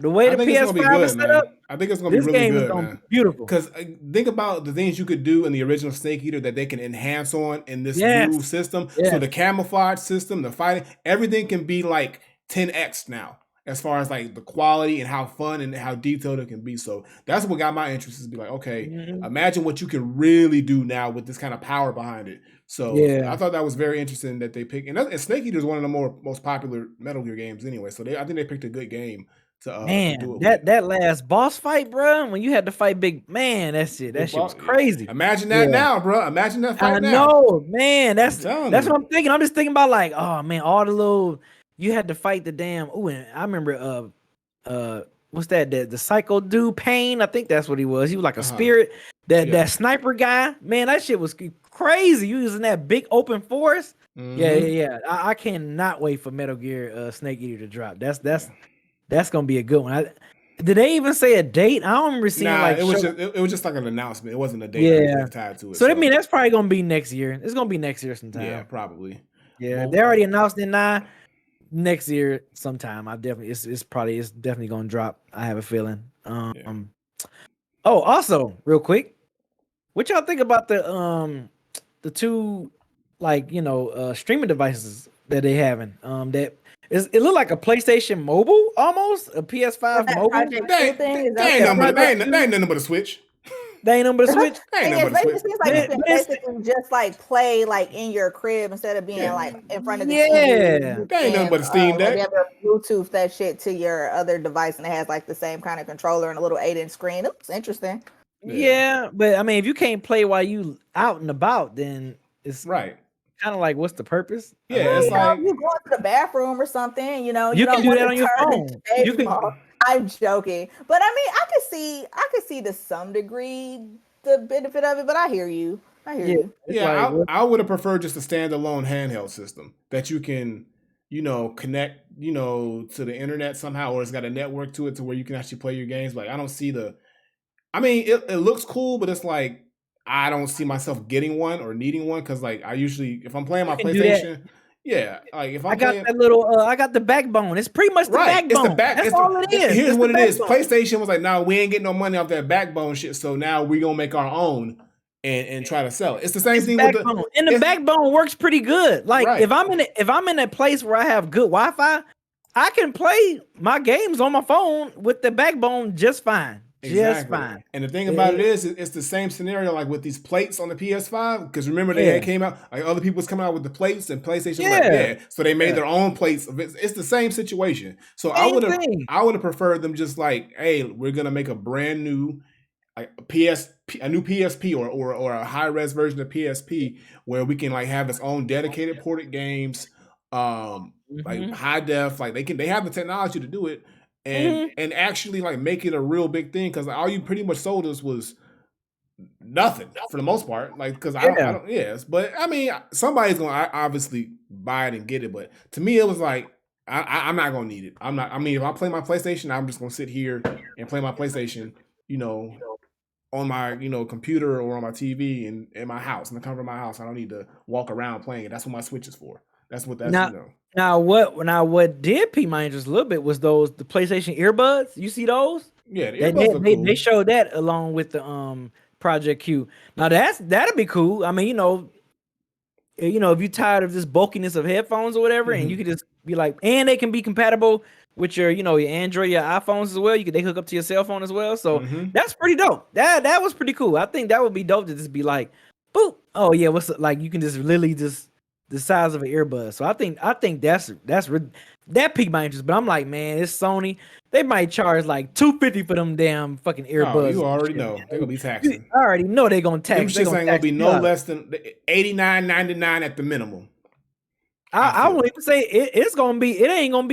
the way the PS5 is set up, I think it's going to be really good, man. Beautiful. Because think about the things you could do in the original Snake Eater that they can enhance on in this new system. So the camouflage system, the fighting, everything can be like 10x now as far as like the quality and how fun and how detailed it can be. So that's what got my interest, is to be like, okay, imagine what you can really do now with this kind of power behind it. So I thought that was very interesting that they picked. And Snake Eater is one of the most popular Metal Gear games anyway. So I think they picked a good game. Man, that last boss fight, bro, when you had to fight that shit was crazy. Imagine that now, bro. Imagine that fight now. I know, man. That's what I'm thinking. I'm just thinking about like, oh man, all the little you had to fight the damn. Oh, and I remember what's that? The psycho dude, Pain. I think that's what he was. He was like a spirit. That sniper guy, man. That shit was crazy. You using that big open forest. Yeah. I cannot wait for Metal Gear Snake Eater to drop. That's gonna be a good one. Did they even say a date? I don't remember seeing it was just like an announcement. It wasn't a date tied to it. So I mean that's probably gonna be next year. It's gonna be next year sometime. Yeah, probably. Yeah, they already announced it now. next year sometime. It's definitely gonna drop. I have a feeling. Yeah. Oh, also, real quick, what y'all think about the two streaming devices that they having? It looked like a PlayStation Mobile almost, a PS5 that mobile. Project They Q thing, is ain't that nothing what but you're they ain't nothing but a Switch. They ain't nothing but a Switch. They ain't Thing nothing is, but a it Switch. seems like you But can it's basically just like play like in your crib instead of being Yeah. like in front of the Yeah. TV. They ain't nothing but a Steam Or be Deck. able to Bluetooth that shit to your other device, and it has like the same kind of controller and a little 8-inch screen. It looks interesting. Yeah, but I mean, if you can't play while you out and about, then it's Right. kind of like, what's the purpose? I Yeah, mean, it's like You going to the bathroom or something, you You don't can do want that to on your turn phone. the You game can- off. I'm joking, but I mean, I could see to some degree the benefit of it. But I hear you. It's yeah, like, I would have preferred just a standalone handheld system that you can, connect, to the internet somehow, or it's got a network to it to where you can actually play your games. Like I don't see I mean, it looks cool, but it's like I don't see myself getting one or needing one because like I usually if I'm playing my can do that. PlayStation, yeah, like if I'm I got playing that little. I got the backbone. It's pretty much the right, it's the backbone. back. That's It's all it is. Here's It's what the it is. backbone. PlayStation was like, "No, we ain't getting no money off that backbone shit. So now we gonna make our own and try to sell it." It's the same It's thing with the backbone, and the backbone works pretty good. Like Right. if I'm in a place where I have good Wi-Fi, I can play my games on my phone with the backbone just fine. Just Exactly. fine. And the thing about it is, it's the same scenario like with these plates on the PS5. Because remember, they Yeah. came out, like other people was coming out with the plates, and PlayStation was Yeah. like, yeah. So they made Yeah. their own plates. It's the same situation. So Same thing. I would have preferred them just like, hey, we're gonna make a brand new like a new PSP or a high res version of PSP where we can like have its own dedicated ported games, like high def. Like they have the technology to do it. And actually like make it a real big thing because all you pretty much sold us was nothing for the most part. Like because I don't yes, but I mean somebody's gonna obviously buy it and get it. But to me it was like I'm not gonna need it. I'm not. I mean if I play my PlayStation, I'm just gonna sit here and play my PlayStation. On my computer or on my TV in my house in the comfort of my house. I don't need to walk around playing it. That's what my Switch is for. That's what that's Now what did pique my interest a little bit was the PlayStation earbuds. You see those? Yeah, the earbuds are cool. They showed that along with the Project Q. Now that'd be cool. I mean, if you're tired of this bulkiness of headphones or whatever, and you could just be like, and they can be compatible with your your Android, your iPhones as well. They hook up to your cell phone as well. So that's pretty dope. That was pretty cool. I think that would be dope to just be like, boop. Oh yeah, like you can just literally just the size of an earbud. So I think that piqued my interest. But I'm like, man, it's Sony. They might charge like $250 for them damn fucking earbuds. Oh, you already know they're gonna be taxing. I already know they're gonna tax. Them shits ain't gonna be no less than $89.99 at the minimum. I won't even say it's gonna be. It ain't gonna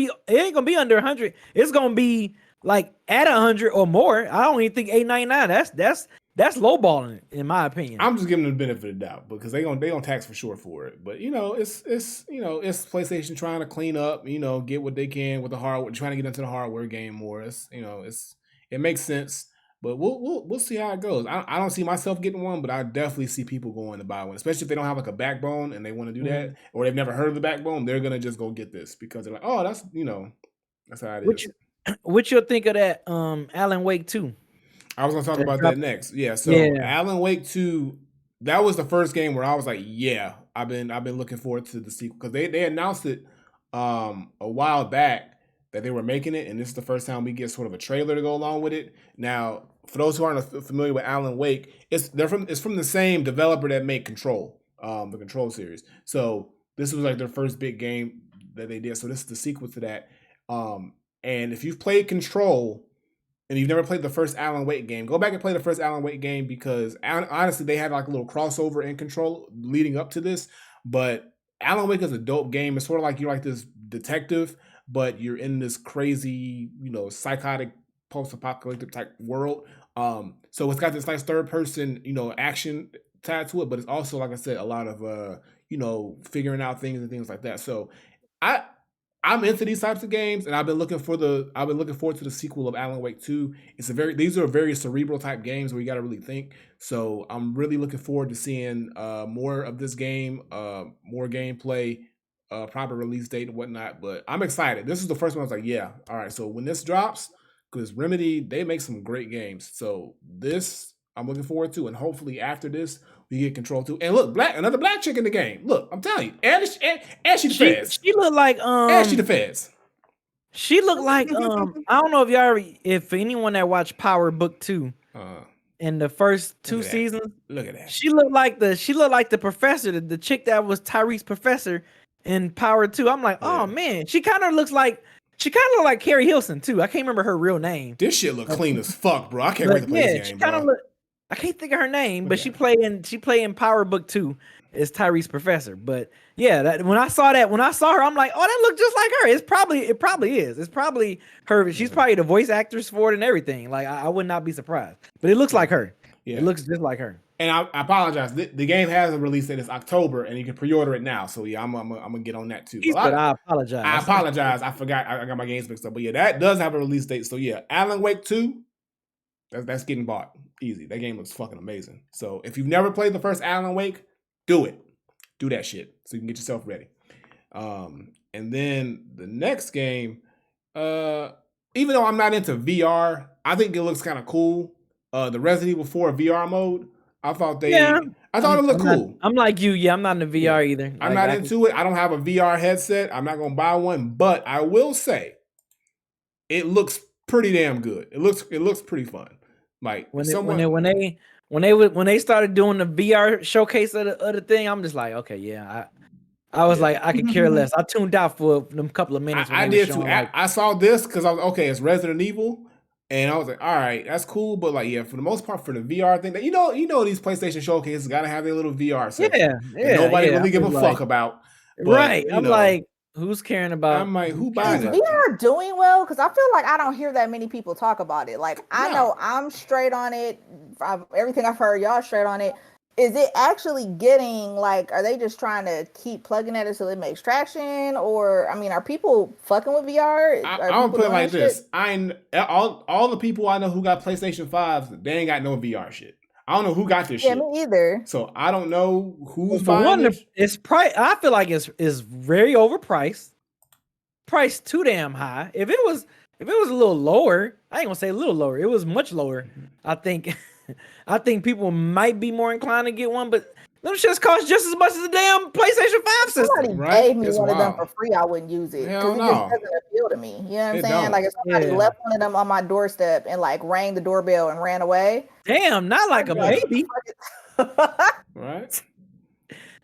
be under 100. It's gonna be like at 100 or more. I don't even think $8.99. That's lowballing in my opinion. I'm just giving them the benefit of the doubt because they gonna tax for sure for it. But it's PlayStation trying to clean up, get what they can with the hardware, trying to get into the hardware game more. It makes sense. But we'll see how it goes. I don't see myself getting one, but I definitely see people going to buy one, especially if they don't have like a backbone and they want to do that, or they've never heard of the backbone. They're gonna just go get this because they're like, oh, that's how it is. What you think of that Alan Wake 2? I was gonna talk about that next. Yeah, so Alan Wake 2, that was the first game where I was like, yeah, I've been looking forward to the sequel because they announced it a while back that they were making it, and this is the first time we get sort of a trailer to go along with it. Now, for those who aren't familiar with Alan Wake, it's from the same developer that made Control, the Control series. So this was like their first big game that they did. So this is the sequel to that. And if you've played Control and you've never played the first Alan Wake game, go back and play the first Alan Wake game because honestly, they had like a little crossover in Control leading up to this. But Alan Wake is a dope game. It's sort of like you're like this detective, but you're in this crazy, psychotic post-apocalyptic type world. So it's got this like third person, action tied to it, but it's also, like I said, a lot of figuring out things and things like that. So I'm into these types of games, and I've been looking forward to the sequel of Alan Wake 2. These are very cerebral type games where you got to really think. So I'm really looking forward to seeing more of this game, more gameplay, proper release date and whatnot. But I'm excited. This is the first one I was like, yeah, all right. So when this drops, because Remedy, they make some great games. So this I'm looking forward to, and hopefully after this we get Control 2. And look, another black chick in the game. Look, I'm telling you, and she the feds. She looked like And she the feds. She looked like I don't know if anyone that watched Power Book 2 in the first 2 seasons. Look at that. She looked like the professor, the chick that was Tyrese professor in Power 2. I'm like, oh man, she kind of looks like Carrie Hilson too. I can't remember her real name. This shit look clean as fuck, bro. I can't wait to play this game. She kind of look. I can't think of her name, but she played in Power Book 2 as Tyrese professor. But yeah, when I saw her, I'm like, oh, that looked just like her. It probably is. It's probably her. She's probably the voice actress for it and everything. Like I would not be surprised. But it looks like her. Yeah. It looks just like her. And I apologize. The game has a release date. It's October, and you can pre-order it now. So yeah, I'm gonna get on that too. But I apologize. I forgot. I got my games mixed up. But yeah, that does have a release date. So yeah, Alan Wake 2. That's getting bought easy. That game looks fucking amazing. So if you've never played the first Alan Wake, do it. Do that shit so you can get yourself ready. And then the next game, even though I'm not into VR, I think it looks kind of cool. The Resident Evil 4 VR mode, I thought it looked cool. I'm like you. Yeah, I'm not in the VR either. I'm not into it. I don't have a VR headset. I'm not gonna buy one, but I will say it looks pretty damn good. It looks pretty fun. Like when they started doing the VR showcase of the thing, I'm just like, okay, yeah. I was like, I could care less. I tuned out for them couple of minutes. I did too. I saw this because I was okay. It's Resident Evil, and I was like, all right, that's cool. But like, yeah, for the most part, for the VR thing, that you know, these PlayStation showcases gotta have their little VR section. Yeah. Nobody really give a fuck about. But, right. I'm like, who's caring about? I'm like, who buys it? Is VR doing well? Because I feel like I don't hear that many people talk about it. Like, I know I'm straight on it. Everything I've heard, y'all straight on it. Is it actually getting, like, are they just trying to keep plugging at it so it makes traction? Or, I mean, are people fucking with VR? I don't put it like this. All the people I know who got PlayStation 5s, they ain't got no VR shit. I don't know who got this shit. Yeah, me either. So I don't know who's buying it. It's I feel like it's very overpriced. Priced too damn high. If it was a little lower, I ain't gonna say a little lower. It was much lower. I think people might be more inclined to get one, but them shits cost just as much as the damn PlayStation 5 system. Somebody gave me one of them for free, I wouldn't use it. Because it just doesn't appeal to me. You know what I'm saying? Like if somebody left one of them on my doorstep and like rang the doorbell and ran away. Damn, not like a baby. Right?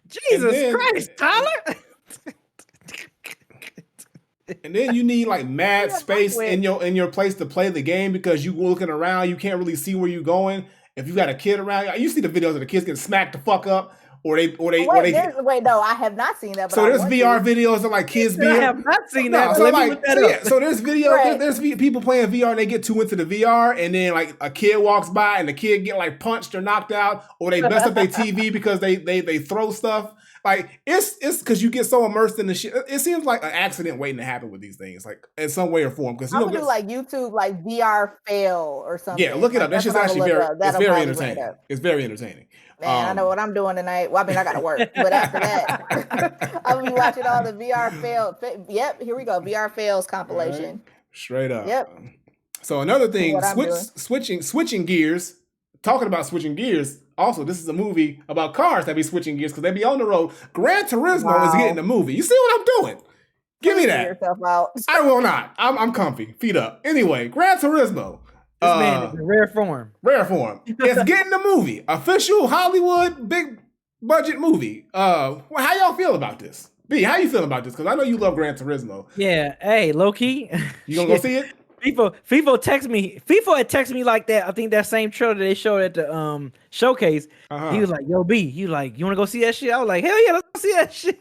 Jesus Christ, Tyler. And then you need like mad space in your place to play the game because you looking around, you can't really see where you're going. If you got a kid around, you see the videos of the kids getting smacked the fuck up, or they. Wait, no, I have not seen that. But so there's VR videos of like kids being. I have not seen that. So there's videos. There's people playing VR and they get too into the VR, and then like a kid walks by and the kid get like punched or knocked out, or they mess up their TV because they throw stuff. Like it's because you get so immersed in the shit. It seems like an accident waiting to happen with these things, like in some way or form. Because I'm gonna do like YouTube, like VR fail or something. Yeah, look it up. That's just actually very entertaining. It's very entertaining. Man, I know what I'm doing tonight. Well, I mean, I gotta work, but after that, I'm gonna be watching all the VR fail. Yep, here we go. VR fails compilation. Right. Straight up. Yep. So another thing, switching gears. Talking about switching gears. Also, this is a movie about cars that be switching gears because they be on the road. Gran Turismo is getting a movie. You see what I'm doing? Give me that. Yourself out. I will not. I'm comfy. Feet up. Anyway, Gran Turismo. This man is in rare form. Rare form. It's getting a movie. Official Hollywood big budget movie. How y'all feel about this? B, how you feeling about this? Because I know you love Gran Turismo. Yeah. Hey, low key. You gonna go see it? FIFA had texted me like that. I think that same trailer that they showed at the showcase. He was like, "Yo, B, you want to go see that shit?" I was like, "Hell yeah, let's go see that shit."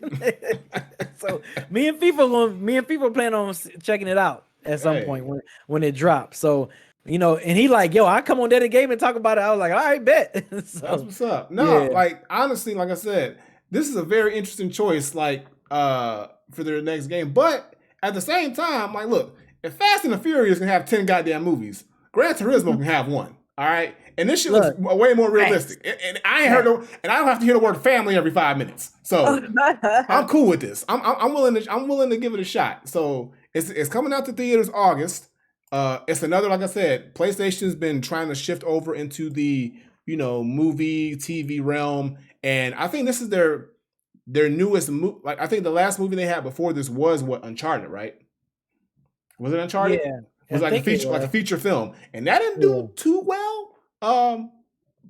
So me and FIFA plan on checking it out at some point when it drops. So and he like, "Yo, I come on there to game and talk about it." I was like, "All right, bet." So, that's what's up. No, like honestly, like I said, this is a very interesting choice, like for their next game. But at the same time, like, look. If Fast and the Furious can have 10 goddamn movies, Gran Turismo can have one. All right. And this shit looks way more realistic. And I ain't heard and I don't have to hear the word family every 5 minutes. So I'm cool with this. I'm willing to give it a shot. So it's coming out to theaters August. It's another, like I said, PlayStation's been trying to shift over into the movie TV realm, and I think this is their newest movie. Like I think the last movie they had before this was Uncharted, right? Was it Uncharted? Yeah, it was like a feature film, and that didn't do too well.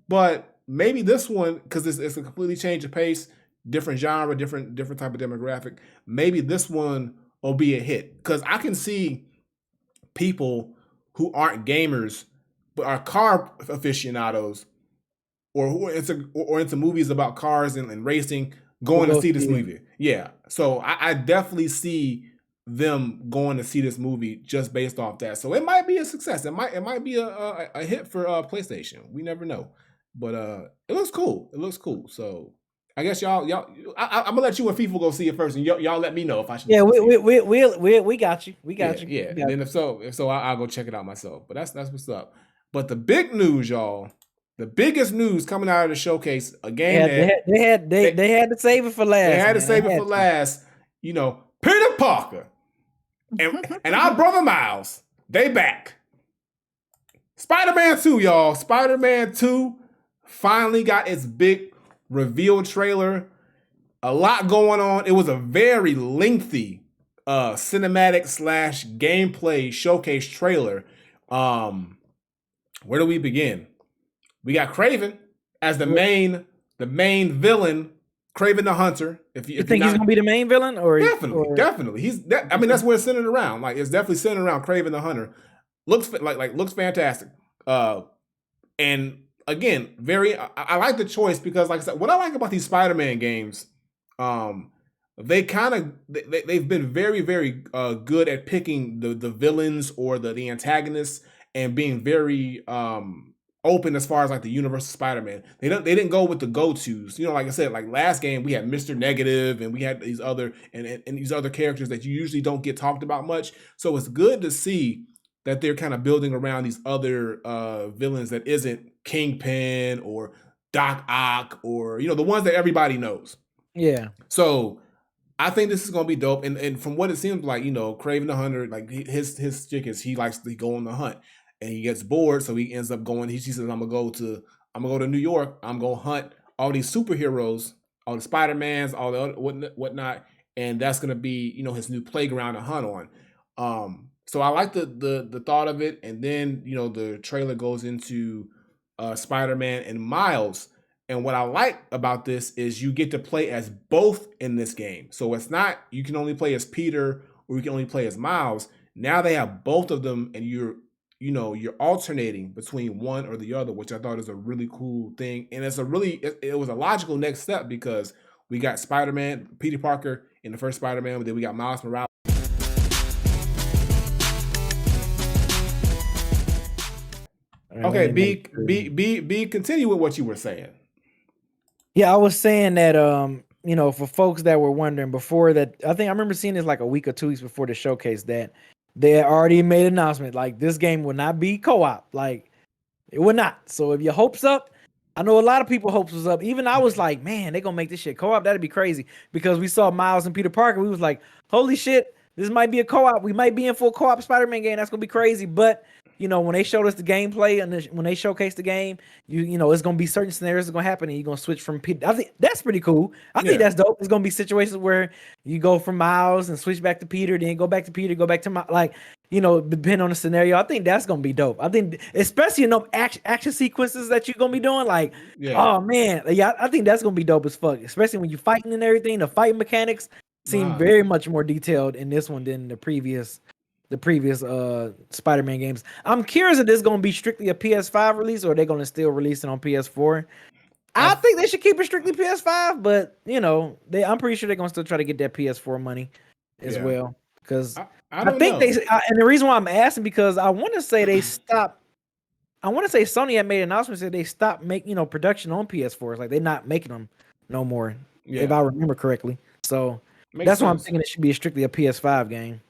But maybe this one, because it's a completely change of pace, different genre, different type of demographic. Maybe this one will be a hit, because I can see people who aren't gamers but are car aficionados or who are into movies about cars and racing going to see this movie. Yeah, so I definitely see them going to see this movie just based off that. So it might be a success. It might be a hit for PlayStation. We never know, but it looks cool. It looks cool. So I guess y'all, I'm gonna let you and FIFA go see it first, and y'all let me know if I should. Yeah, we got you. We got you. Yeah. And then if so, I'll go check it out myself. But that's what's up. But the big news, y'all. The biggest news coming out of the showcase, a game they had to save it for last. They had to save it for last. Peter Parker and our brother Miles, they back. Spider-Man 2, y'all. Spider-Man 2 finally got its big reveal trailer. A lot going on. It was a very lengthy cinematic / gameplay showcase trailer. Where do we begin? We got Kraven as the main villain, Kraven the Hunter. If you think he's gonna be the main villain, or definitely, that's where it's centered around. Like it's definitely centered around Kraven the Hunter. Looks looks fantastic. And again, I like the choice because, like I said, what I like about these Spider-Man games, they've been very, very good at picking the villains or the antagonists and being very open as far as like the universe of Spider-Man. They didn't go with the go-tos. Like I said, like last game we had Mr. Negative and we had these other and these other characters that you usually don't get talked about much. So it's good to see that they're kind of building around these other villains that isn't Kingpin or Doc Ock or the ones that everybody knows. Yeah. So I think this is gonna be dope. And from what it seems like, Kraven the Hunter, like his stick is he likes to go on the hunt. And he gets bored, so he ends up going. He says, "I'm gonna go to New York. I'm gonna hunt all these superheroes, all the Spider-Mans, all the other whatnot, and that's gonna be his new playground to hunt on." So I like the thought of it, and then the trailer goes into Spider-Man and Miles, and what I like about this is you get to play as both in this game. So it's not you can only play as Peter or you can only play as Miles. Now they have both of them, and you're alternating between one or the other, which I thought is a really cool thing. And it's it was a logical next step because we got Spider-Man, Peter Parker in the first Spider-Man, but then we got Miles Morales. Okay, B, continue with what you were saying. Yeah, I was saying that, for folks that were wondering before that, I remember seeing this like a week or 2 weeks before the showcase that they had already made an announcement like this game will not be co-op. Like it will not. So if your hopes up, I know a lot of people hopes was up. Even I was like, man, they're gonna make this shit co-op. That'd be crazy. Because we saw Miles and Peter Parker. We was like, holy shit, this might be a co-op. We might be in for a co-op Spider-Man game. That's gonna be crazy. But when they showed us the gameplay and when they showcased the game, it's gonna be certain scenarios that are gonna happen, and you're gonna switch from Peter. I think that's pretty cool. I think that's dope. It's gonna be situations where you go from Miles and switch back to Peter, then go back to Peter, go back to Miles, depending on the scenario. I think that's gonna be dope. I think especially action sequences that you're gonna be doing, oh man, I think that's gonna be dope as fuck. Especially when you're fighting and everything. The fighting mechanics seem very much more detailed in this one than the previous Spider-Man games. I'm curious if this is going to be strictly a PS5 release or are they going to still release it on PS4. I think they should keep it strictly PS5, but I'm pretty sure they're going to still try to get that PS4 money as well. Because I think and the reason why I'm asking because I want to say they stopped. I want to say Sony had made an announcement that they stopped making production on PS4s. Like they're not making them no more, if I remember correctly. So that's why I'm thinking it should be strictly a PS5 game.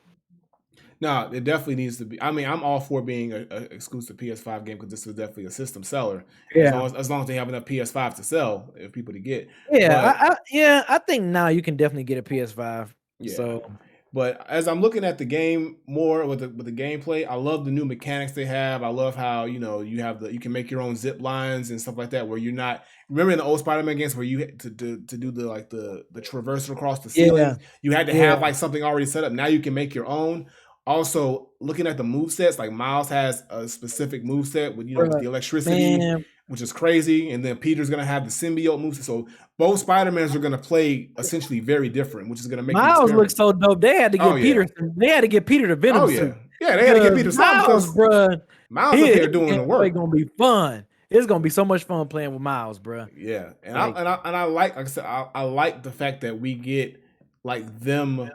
No, it definitely needs to be. I mean, I'm all for being a exclusive PS5 game because this is definitely a system seller. Yeah. As long as they have enough PS5 to sell, if people to get. Yeah, But I think now you can definitely get a PS5. yeah. So But as I'm looking at the game more with the gameplay, I love the new mechanics they have. I love how you can make your own zip lines and stuff like that. Where you're not remember in the old Spider-Man games where you had to do the traversal across the ceilings, you had to have like something already set up. Now you can make your own. Also, looking at the move sets, like Miles has a specific move set with with the electricity, which is crazy, and then Peter's gonna have the symbiote moveset. So both Spider-Mans are gonna play essentially very different, which is gonna make Miles looks so dope. They had to get Peter. They had to get Peter the Venom suit. Yeah, they had to get Peter Miles, bro. Miles up here doing the work. It's gonna be fun. It's gonna be so much fun playing with Miles, bro. Yeah, and I like I said, I like the fact that we get like them,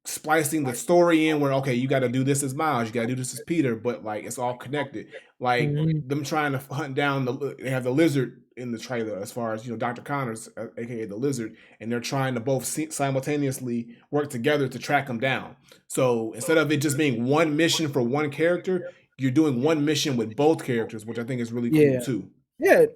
splicing the story in where okay, you got to do this as Miles, you got to do this as Peter, but like it's all connected. Like them trying to hunt down they have the lizard in the trailer as far as Dr. Connors, aka the lizard, and they're trying to both simultaneously work together to track him down. So instead of it just being one mission for one character, you're doing one mission with both characters, which I think is really cool too. Yeah,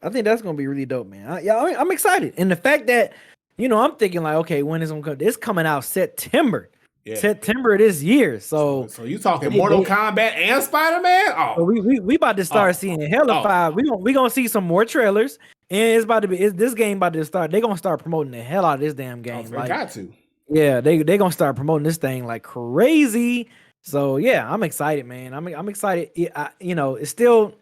I think that's gonna be really dope, man. I'm excited, and the fact that I'm thinking like, okay, when is it gonna come? It's coming out September. Yeah. September this year. So you talking Mortal Kombat and Spider-Man? Oh, so we about to start seeing hella 5. We gonna see some more trailers, and it's about to be this game about to start. They're gonna start promoting the hell out of this damn game. They got to. Yeah, they gonna start promoting this thing like crazy. So yeah, I'm excited, man. I'm excited. It's still,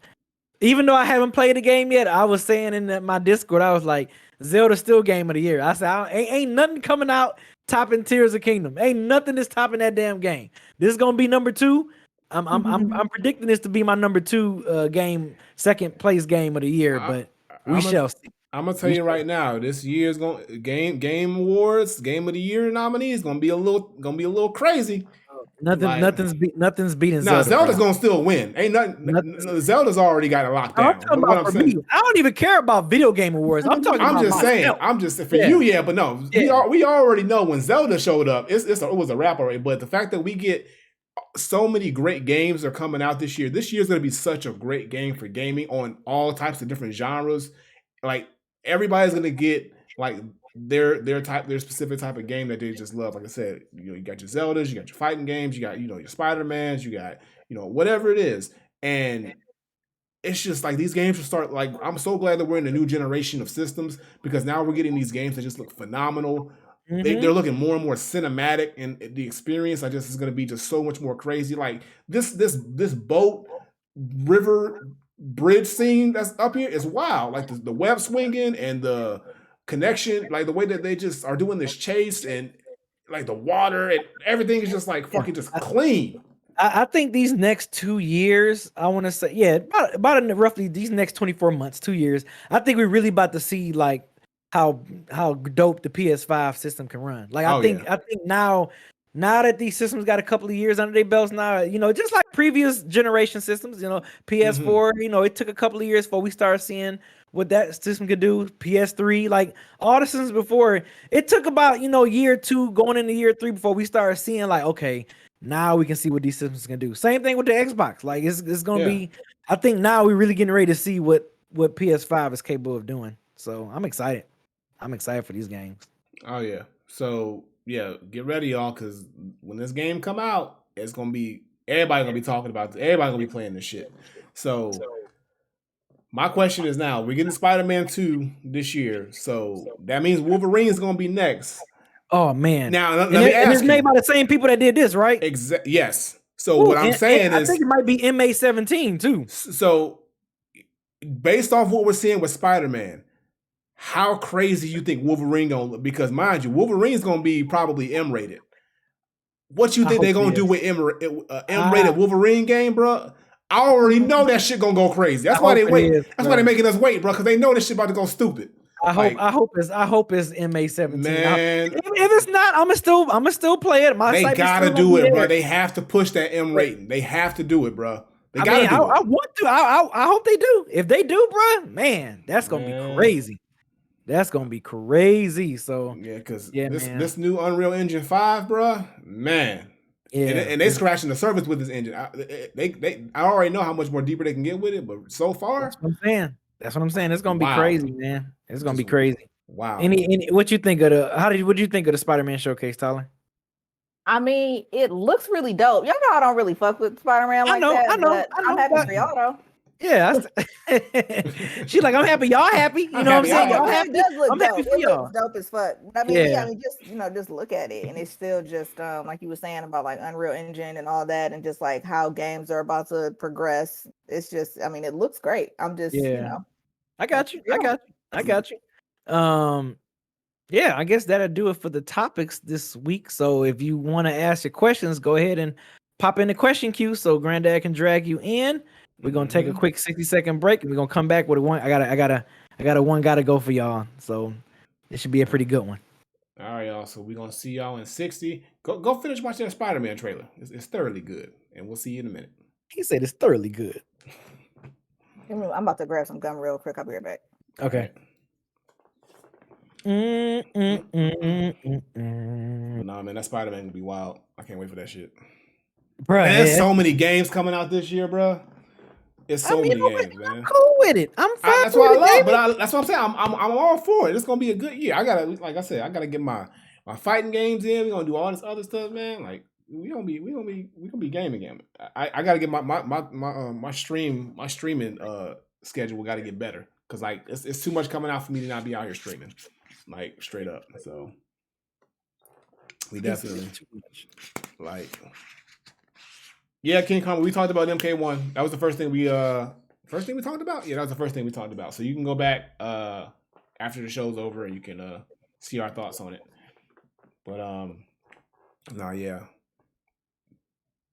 even though I haven't played the game yet, I was saying in my Discord, I was like, Zelda still game of the year. I said, ain't nothing coming out topping Tears of Kingdom. Ain't nothing that's topping that damn game. This is gonna be number 2. I'm predicting this to be my number 2 game, second place game of the year. But we shall see. I'm gonna tell you right now, this year's game awards, game of the year nominees gonna be a little crazy. Nothing's beating Zelda. No, Zelda's gonna still win. Ain't nothing. Zelda's already got it locked down. I'm talking about for me. I don't even care about video game awards. I'm talking. I'm just saying. I'm just for you, yeah. But no, we already know when Zelda showed up, it was a wrap already. But the fact that we get so many great games are coming out this year. This year's gonna be such a great game for gaming on all types of different genres. Like everybody's gonna get like their specific type of game that they just love. Like I said, you got your Zeldas, you got your fighting games, you got your Spider-Mans, you got whatever it is, and it's just like these games will start. Like I'm so glad that we're in a new generation of systems because now we're getting these games that just look phenomenal. They're looking more and more cinematic, and the experience is going to be just so much more crazy. Like this boat river bridge scene that's up here is wild. Like the web swinging and the connection, like the way that they just are doing this chase and like the water and everything is just like fucking just clean. I think these next 2 years, I want to say, about roughly these next 24 months, 2 years, I think we're really about to see like how dope the PS5 system can run. Like I think now that these systems got a couple of years under their belts now, just like previous generation systems, PS4, it took a couple of years before we started seeing what that system could do. PS3, like all the systems before, it took about year 2 going into year 3 before we started seeing like, okay, now we can see what these systems can do. Same thing with the Xbox. Like it's gonna be. I think now we're really getting ready to see what PS5 is capable of doing. So I'm excited. I'm excited for these games. Oh yeah. So yeah, get ready, y'all, because when this game come out, it's gonna be everybody gonna be talking about it. Everybody gonna be playing this shit. So my question is now, we're getting Spider-Man 2 this year. So that means Wolverine is gonna be next. Oh man! Now let me ask you. It's made by the same people that did this, right? Yes. So what I'm saying is, I think it might be MA17 too. So based off what we're seeing with Spider-Man, how crazy you think Wolverine gonna look? Because mind you, Wolverine's gonna be probably M-rated. What you think they're gonna do with M-rated Wolverine game, bro? I already know that shit gonna go crazy. That's why they wait. That's why they're making us wait, bro, because they know this shit about to go stupid. I hope it's MA17. Man, if it's not, I'ma still play it. They gotta do it, bro. They have to push that M rating. They have to do it, bro. They gotta do it. I want to. I hope they do. If they do, bro, man, that's gonna be crazy. That's gonna be crazy. So yeah, because this new Unreal Engine 5, bro, man, Yeah, and they scratching the surface with this engine. I already know how much more deeper they can get with it, but so far, that's what I'm saying. That's what I'm saying. It's gonna be wow, crazy, man. It's gonna be just crazy. wow. Any what you think of what do you think of the Spider-Man showcase, Tyler? I mean, it looks really dope. Y'all know I don't really fuck with Spider-Man like that, but I'm happy but for y'all though. yeah, she's like, I'm happy. Y'all happy? You I'm know what I'm happy. saying? I'm Y'all happy. It happy? does look I'm dope. happy for It y'all. looks dope as fuck. I mean, Yeah. I mean, just look at it, and it's still just like you were saying about like Unreal Engine and all that, and just like how games are about to progress. It's just, I mean, it looks great. I'm just, Yeah. I got you. Yeah, I guess that'll do it for the topics this week. So if you want to ask your questions, go ahead and pop in the question queue so Granddad can drag you in. We're gonna take a quick 60-second break and we're gonna come back with a one. I got a one gotta go for y'all. So it should be a pretty good one. All right, y'all. So we're gonna see y'all in 60. Go finish watching that Spider-Man trailer. It's thoroughly good, and we'll see you in a minute. He said it's thoroughly good. I'm about to grab some gum real quick. I'll be right back. Okay. But nah, man, that Spider-Man gonna be wild. I can't wait for that shit. Bro, Man, there's so many games coming out this year, bro. It's so many games, man. I'm cool with it. I'm fine. That's what I love, but that's what I'm saying. I'm all for it. It's gonna be a good year. I gotta, like I said, I gotta get my fighting games in. We're gonna do all this other stuff, man. Like we gonna be gaming again. I gotta get my streaming schedule. We gotta get better because like it's too much coming out for me to not be out here streaming, like straight up. So we definitely like. Yeah, King Kong. We talked about MK1. That was the first thing we talked about. Yeah, that was the first thing we talked about. So you can go back after the show's over and you can see our thoughts on it. But yeah,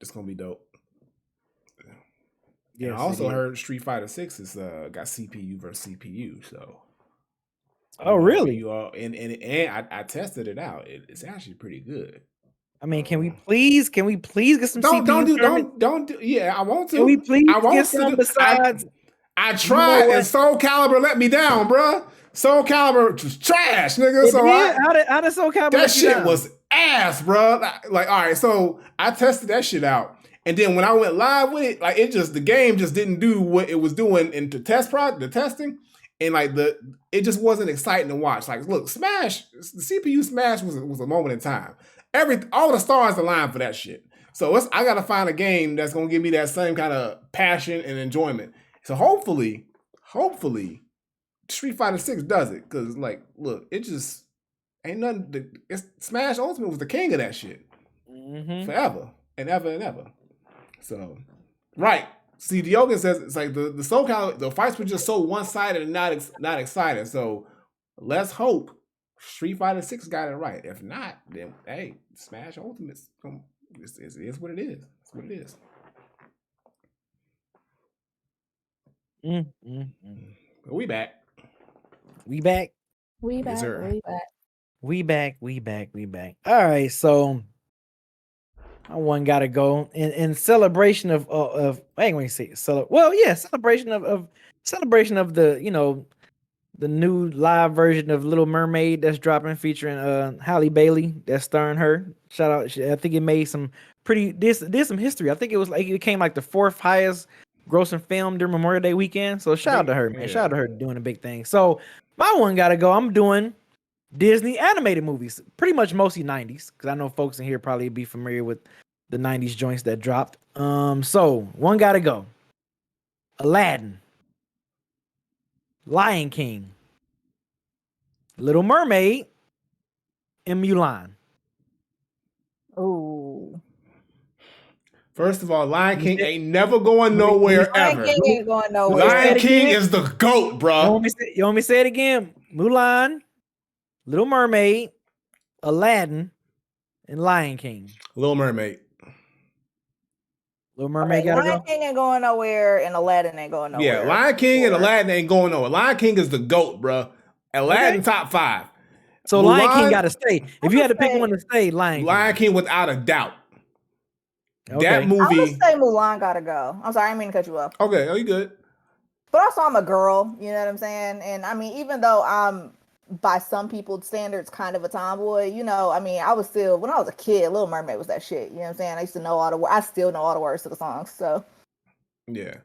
it's gonna be dope. Yeah, I also heard Street Fighter 6 is got CPU versus CPU. So really? And I tested it out. It's actually pretty good. I mean, can we please get some don't CPU? Don't do. Yeah, I want to. Can we please I want get some besides? I tried, and Soul Calibur let me down, bro. Soul Calibur was trash, nigga. How did Soul Calibur? That shit was ass, bro. Like, all right, so I tested that shit out, and then when I went live with it, like the game just didn't do what it was doing in the testing, and like it just wasn't exciting to watch. Like, look, Smash, the CPU Smash was a moment in time. All the stars aligned for that shit. So I gotta find a game that's gonna give me that same kind of passion and enjoyment. So hopefully, Street Fighter 6 does it. Cause like, look, it just ain't nothing. Smash Ultimate was the king of that shit. Forever and ever and ever. So, right. See, Diogen says it's like the Soul Calibur, the fights were just so one-sided and not exciting. So let's hope Street Fighter 6 got it right. If not, then hey, Smash Ultimate is what it is. It's what it is. We back. Yes, sir. We back. All right, so I one gotta go in celebration of I ain't gonna say celebration of the the new live version of Little Mermaid that's dropping featuring Halle Bailey that's starring her. Shout out! I think it made some did some history. I think it became like the 4th highest grossing film during Memorial Day weekend. So shout out to her, man. Yeah. Shout out to her doing a big thing. So my one gotta go. I'm doing Disney animated movies, pretty much mostly 90s, because I know folks in here probably be familiar with the 90s joints that dropped. So one gotta go. Aladdin, Lion King, Little Mermaid, and Mulan. Oh. First of all, Lion King ain't never going nowhere ever. Lion King ain't going nowhere. Lion King is the GOAT, bro. You want me to say it again? Mulan, Little Mermaid, Aladdin, and Lion King. Little Mermaid. Little Mermaid gotta Lion King ain't going nowhere, and Aladdin ain't going nowhere. Yeah, Lion King and Aladdin ain't going nowhere. Lion King is the GOAT, bro. Aladdin top 5. So Mulan, Lion King gotta stay. If you had to pick one to stay, Lion King without a doubt. Okay. That movie. I would say Mulan gotta go. I'm sorry, I didn't mean to cut you off. Okay, are you good? But also, I'm a girl. You know what I'm saying? And I mean, even though I'm by some people's standards, kind of a tomboy. You know, I mean, I was still when I was a kid, Little Mermaid was that shit. You know what I'm saying? I used to know all the words. I still know all the words to the songs. So Yeah.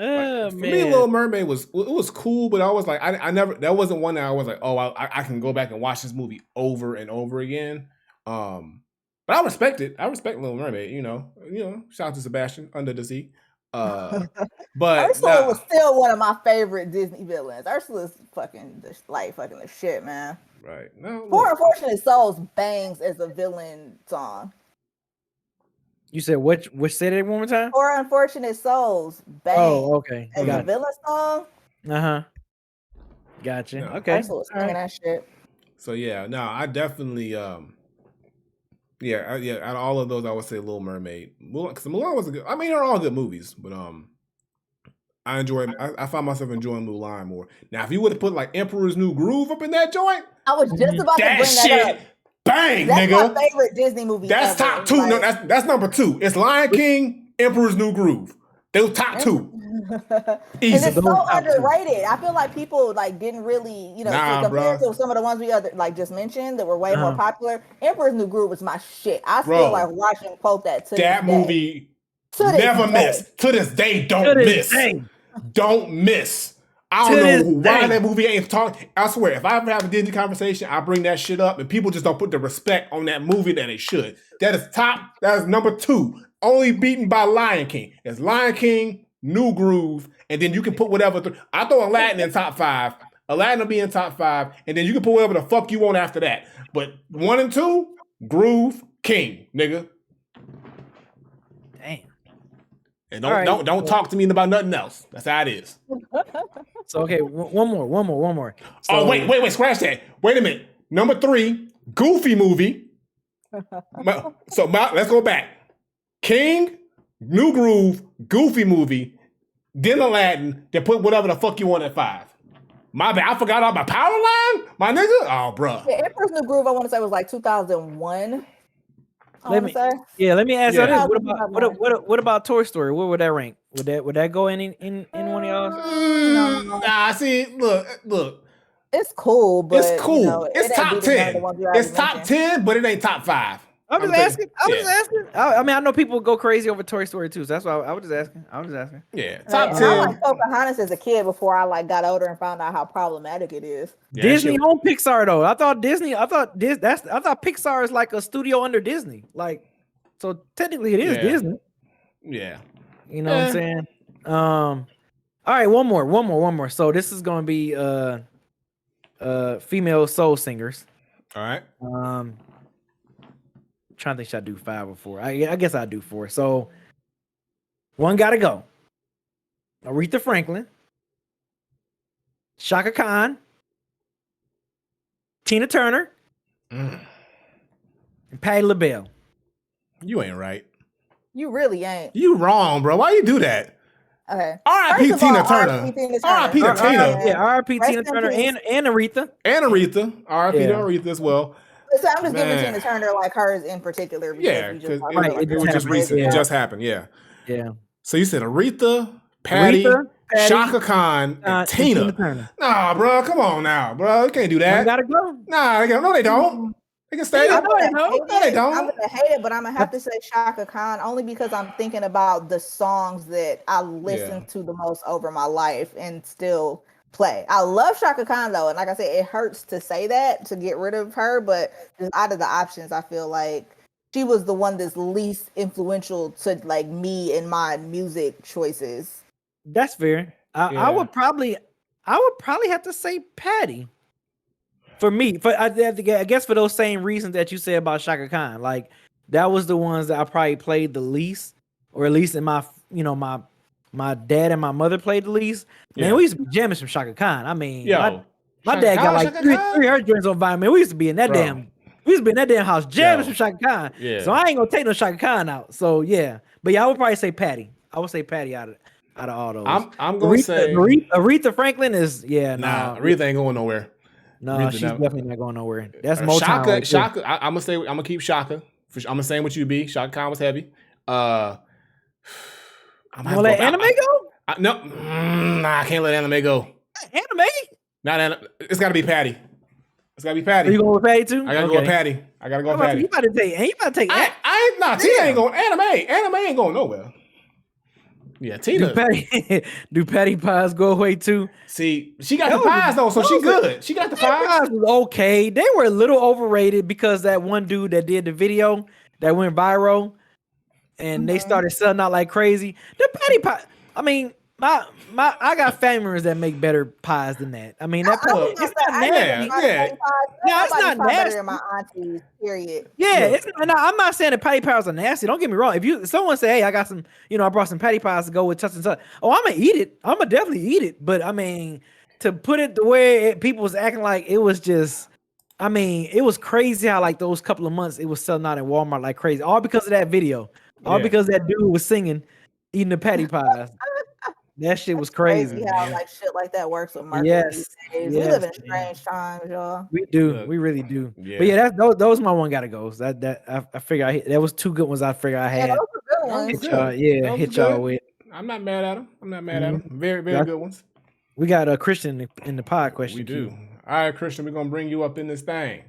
Oh, For man. me, Little Mermaid was cool, but I was like, I never. That wasn't one that I was like, oh, I can go back and watch this movie over and over again. But I respect it. I respect Little Mermaid. You know. Shout out to Sebastian Under the Sea. But Ursula was still one of my favorite Disney villains. Ursula's fucking the shit, man. Right. No. Poor Unfortunate Souls bangs as a villain song. You said which said it one more time? Poor Unfortunate Souls bangs. Oh, okay. As a villain song. Gotcha. No. Okay. Ursula was singing that shit. So yeah, no, I definitely out of all of those, I would say Little Mermaid. Because Mulan was a good. I mean, they're all good movies, but I find myself enjoying Mulan more. Now, if you would have put like Emperor's New Groove up in that joint, I was just about to bring that up. Bang, that's nigga. My favorite Disney movie. That's ever. top two. No, that's number 2. It's Lion King, Emperor's New Groove. Those top 2. Easy. And it's so underrated. I feel like people didn't really, compared to some of the ones we just mentioned that were way more popular. Emperor's New Groove was my shit. I still like watching quote that to that this movie. Never miss. To this day, don't miss. Don't miss. I don't know why that movie ain't talking. I swear, if I ever have a Disney conversation, I bring that shit up, and people just don't put the respect on that movie that they should. That is number 2, only beaten by Lion King. It's Lion King, New Groove, and then you can put whatever. I throw Aladdin in top 5. Aladdin will be in top 5, and then you can put whatever the fuck you want after that. But 1 and 2, Groove, King, nigga. Damn. And don't talk to me about nothing else. That's how it is. So okay, one more. So, wait, scratch that. Wait a minute. Number 3, Goofy movie. Let's go back. King, New Groove, Goofy movie, then Aladdin, then put whatever the fuck you want at 5. My bad. I forgot all my power line, my nigga. Oh, bro. Yeah, Emperor's New Groove, I want to say was like 2001. Let me ask you this. What about Toy Story? Where would that rank? Would that go in one of y'all? No. Nah, see, look. It's cool, but it's cool. It's top 10. It's top 10, but it ain't top 5. I'm just asking. I mean, I know people go crazy over Toy Story too, so that's why I was just asking. Yeah, top 10. I like Pocahontas as a kid before I got older and found out how problematic it is. Yeah, Disney owned Pixar though. I thought Pixar is like a studio under Disney. So technically it is Disney. Yeah. You know what I'm saying? All right, one more. So this is gonna be female soul singers. All right. Trying to think, should I do 5 or 4? I guess I'll do 4. So one gotta go. Aretha Franklin, Shaka Khan, Tina Turner, and Patti LaBelle. You ain't right. You really ain't. You wrong, bro. Why you do that? Okay. R.I.P. Tina Turner. R.I.P. to Tina. Yeah, R.I.P. Tina Turner and Aretha. And Aretha. R.I.P. to Aretha as well. So I'm just giving Tina Turner hers in particular. Because it was just recent. It just happened. Yeah. Yeah. So you said Aretha, Patti, Shaka Khan, and Tina Turner. Nah, bro. Come on now, bro. You can't do that. You gotta go. Nah, no, they don't. They can stay. No, they don't. I'm gonna hate it, but I'm gonna have to say Shaka Khan only because I'm thinking about the songs that I listen to the most over my life and still play. I love Shaka Khan though, and like I said, it hurts to say that to get rid of her, but just out of the options, I feel like she was the one that's least influential to me and my music choices. That's fair. I would probably have to say Patti. For me, I guess for those same reasons that you said about Shaka Khan, that was the ones that I probably played the least, or at least in my my dad and my mother played the least. Man, we used to be jamming some Shaka Khan. I mean, my dad got three her joints on vinyl. Man, we used to be in that damn house jamming some Shaka Khan. Yeah. So I ain't gonna take no Shaka Khan out. So yeah, but I would probably say Patti. I would say Patti out of all those. I'm gonna say Aretha Franklin is Aretha ain't going nowhere. No, she's definitely not going nowhere. That's more Shaka. I'm gonna keep Shaka. I'm gonna say what you be. Shaka Khan was heavy. I'm gonna let Anime go. No, I can't let Anime go. Anime? Not Anime. It's got to be Patti. It's gotta be So Patty. you going with Patty too? I gotta go with Patty. I gotta go with Patty. You about to take Nah, Tina ain't going. Anime ain't going nowhere. Yeah, Tina. Do Patty pies go away too? See, she got the pies though, so she good. She got the pies. Was okay. They were a little overrated because that one dude that did the video that went viral, and they started selling out like crazy. The patty pie. I mean, I got family members that make better pies than that. I mean, that it's not nasty. No, it's not nasty. Than my aunties, period. Yeah, I'm not saying that patty pies are nasty. Don't get me wrong. If someone say, "Hey, I got some," I brought some patty pies to go with such and such. Oh, I'm gonna eat it. I'm gonna definitely eat it. But I mean, to put it the way people was acting like it was just. I mean, it was crazy how like those couple of months it was selling out in Walmart like crazy, all because of that video, all because that dude was singing, eating the patty pies. That shit was crazy. How like shit like that works with marketing these days. We live in strange times, y'all. We do. We really do. Yeah. But yeah, those my one gotta go. So I figure that was two good ones. I figure I had. Those were good ones. Hit y'all with. I'm not mad at them. Very good ones. We got a Christian in the pod question. We do. All right, Christian, we're gonna bring you up in this thing.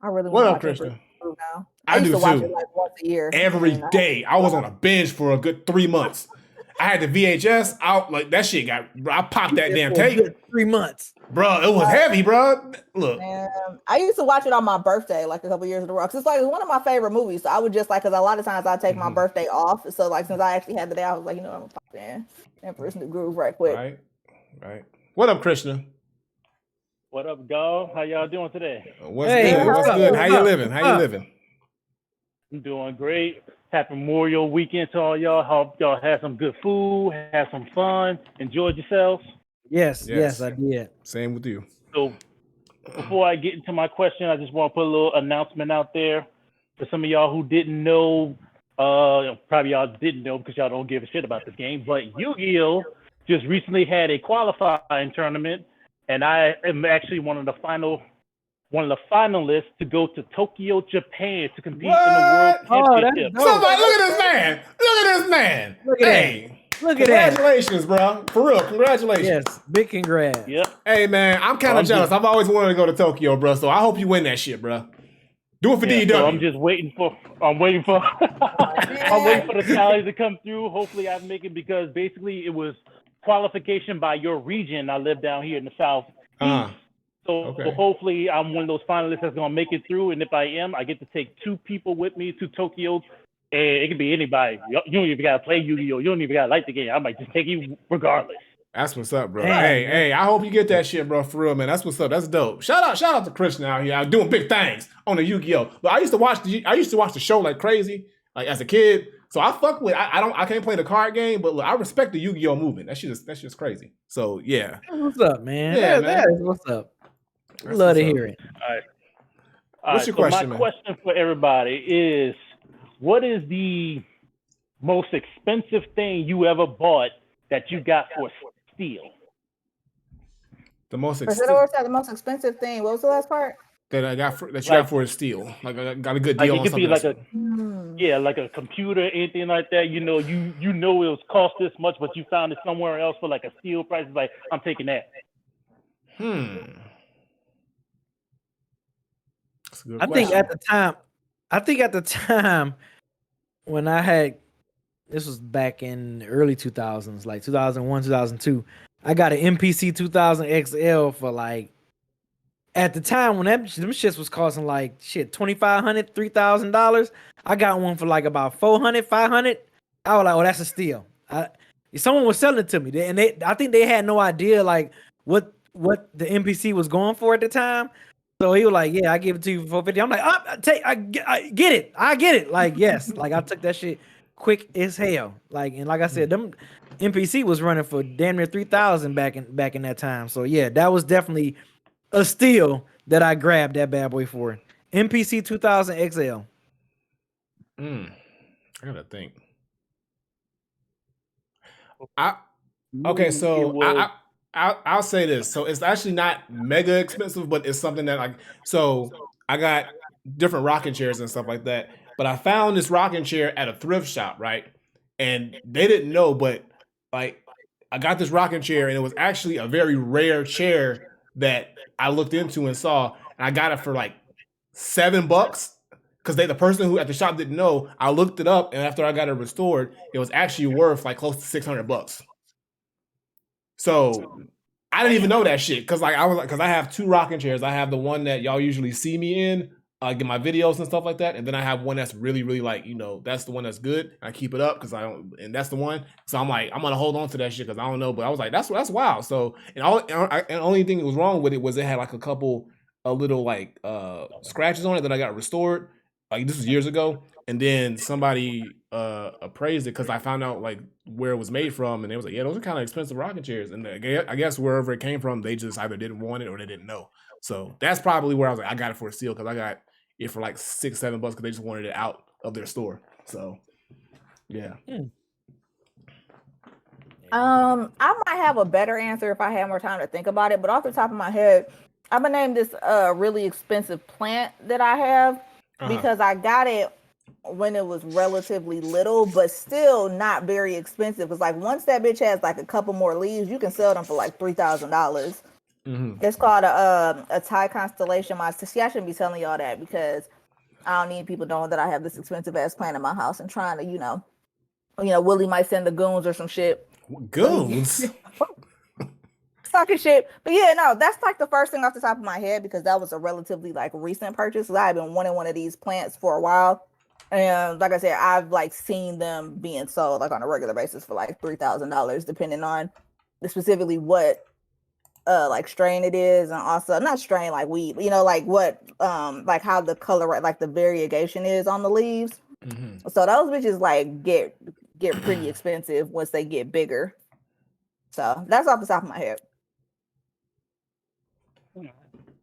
I really what up, Christian? Now. I used do to watch too. it like once a year. Every day. I was on a binge for a good 3 months. I had the VHS out, like that shit I popped that damn tape. 3 months. Bro, it was heavy, bro. Look. Man, I used to watch it on my birthday, like a couple years in a row. Cause it's like one of my favorite movies. So I would just cause a lot of times I take my birthday off. So like since I actually had the day, I was like, I'm gonna pop in and first the groove right quick. Right. What up, Krishna? What up, dog? How y'all doing today? What's good? How you living? I'm doing great. Happy Memorial Weekend to all y'all. Hope y'all had some good food, had some fun, enjoyed yourselves. Yes, I did. Same with you. So before I get into my question, I just want to put a little announcement out there for some of y'all who didn't know. Probably y'all didn't know because y'all don't give a shit about this game. But Yu-Gi-Oh! Just recently had a qualifying tournament, and I am actually one of the finalists to go to Tokyo, Japan to compete in the World Championship. Somebody, look at this man. Look at that. Congratulations, bro. For real, congratulations. Yes, big congrats. Yep. Hey, man, I'm kind of jealous. I've always wanted to go to Tokyo, bro, so I hope you win that shit, bro. Do it for DEW. So I'm waiting for the tally to come through. Hopefully I make it because basically it was qualification by your region. I live down here in the South. So hopefully I'm one of those finalists that's going to make it through. And if I am, I get to take 2 people with me to Tokyo. And it can be anybody. You don't even got to play Yu-Gi-Oh! You don't even got to like the game. I might just take you regardless. That's what's up, bro. Hey, I hope you get that shit, bro, for real, man. That's what's up. That's dope. Shout out to Christian out here doing big things on the Yu-Gi-Oh! But I used to watch the show like crazy, like as a kid. So I fuck with. I can't play the card game, but look, I respect the Yu-Gi-Oh! movement. That's just crazy. So yeah. What's up, man? Yeah, that is what's up. Love to hear it. All right. What's your question, my man? question for everybody is, what is the most expensive thing you ever bought that you got for steal? The most the most expensive thing. What was the last part? That I got got for a steal. Like I got a good deal on something. It could be like a computer, anything like that. You know it was cost this much, but you found it somewhere else for like a steal price. It's like, I'm taking that. I think at the time when I had, this was back in the early 2000s, like 2001, 2002, I got an MPC 2000 XL for like, at the time when them shits was costing like $2,500, $3,000, I got one for like about $400, $500. I was like, oh, that's a steal. Someone was selling it to me, and I think they had no idea like what the MPC was going for at the time. So he was like, yeah, I give it to you for $450. I'm like, I get it. Like, yes, like I took that shit quick as hell. Like, and like I said, them MPC was running for damn near 3,000 back in that time. So yeah, that was definitely a steal that I grabbed that bad boy for. MPC 2000 XL. I gotta think. I'll say this. So it's actually not mega expensive, but it's something that I got different rocking chairs and stuff like that. But I found this rocking chair at a thrift shop, right? And they didn't know, but like I got this rocking chair and it was actually a very rare chair that I looked into and saw, and I got it for like $7 because the person who at the shop didn't know. I looked it up, and after I got it restored, it was actually worth like close to $600. So I didn't even know that shit because I have 2 rocking chairs. I have the one that y'all usually see me in, get my videos and stuff like that, and then I have one that's really, really like, that's the one that's good. I keep it up because and that's the one. So I'm like, I'm gonna hold on to that shit because I don't know, but I was like, that's wild. So and the only thing that was wrong with it was it had like a little like scratches on it that I got restored. Like this was years ago, and then somebody appraised it because I found out like where it was made from, and they was like, yeah, those are kind of expensive rocking chairs, and I guess wherever it came from, they just either didn't want it or they didn't know. So that's probably where I was like, I got it for a steal because I got it for like $6-7 because they just wanted it out of their store. So yeah. I might have a better answer if I had more time to think about it, but off the top of my head, I'm gonna name this really expensive plant that I have because I got it when it was relatively little, but still not very expensive. Because like once that bitch has like a couple more leaves, you can sell them for like $3,000. It's called a Thai constellation moss. See, I shouldn't be telling y'all that because I don't need people knowing that I have this expensive ass plant in my house and trying to, Willie might send the goons or some shit. Goons? Talking shit. But yeah, no, that's like the first thing off the top of my head because that was a relatively like recent purchase. I've been wanting one of these plants for a while. And like I said, I've like seen them being sold like on a regular basis for like $3,000, depending on specifically what like strain it is, and also not strain like weed, but like what like how the color, like the variegation is on the leaves. So those bitches like get pretty expensive once they get bigger. So that's off the top of my head.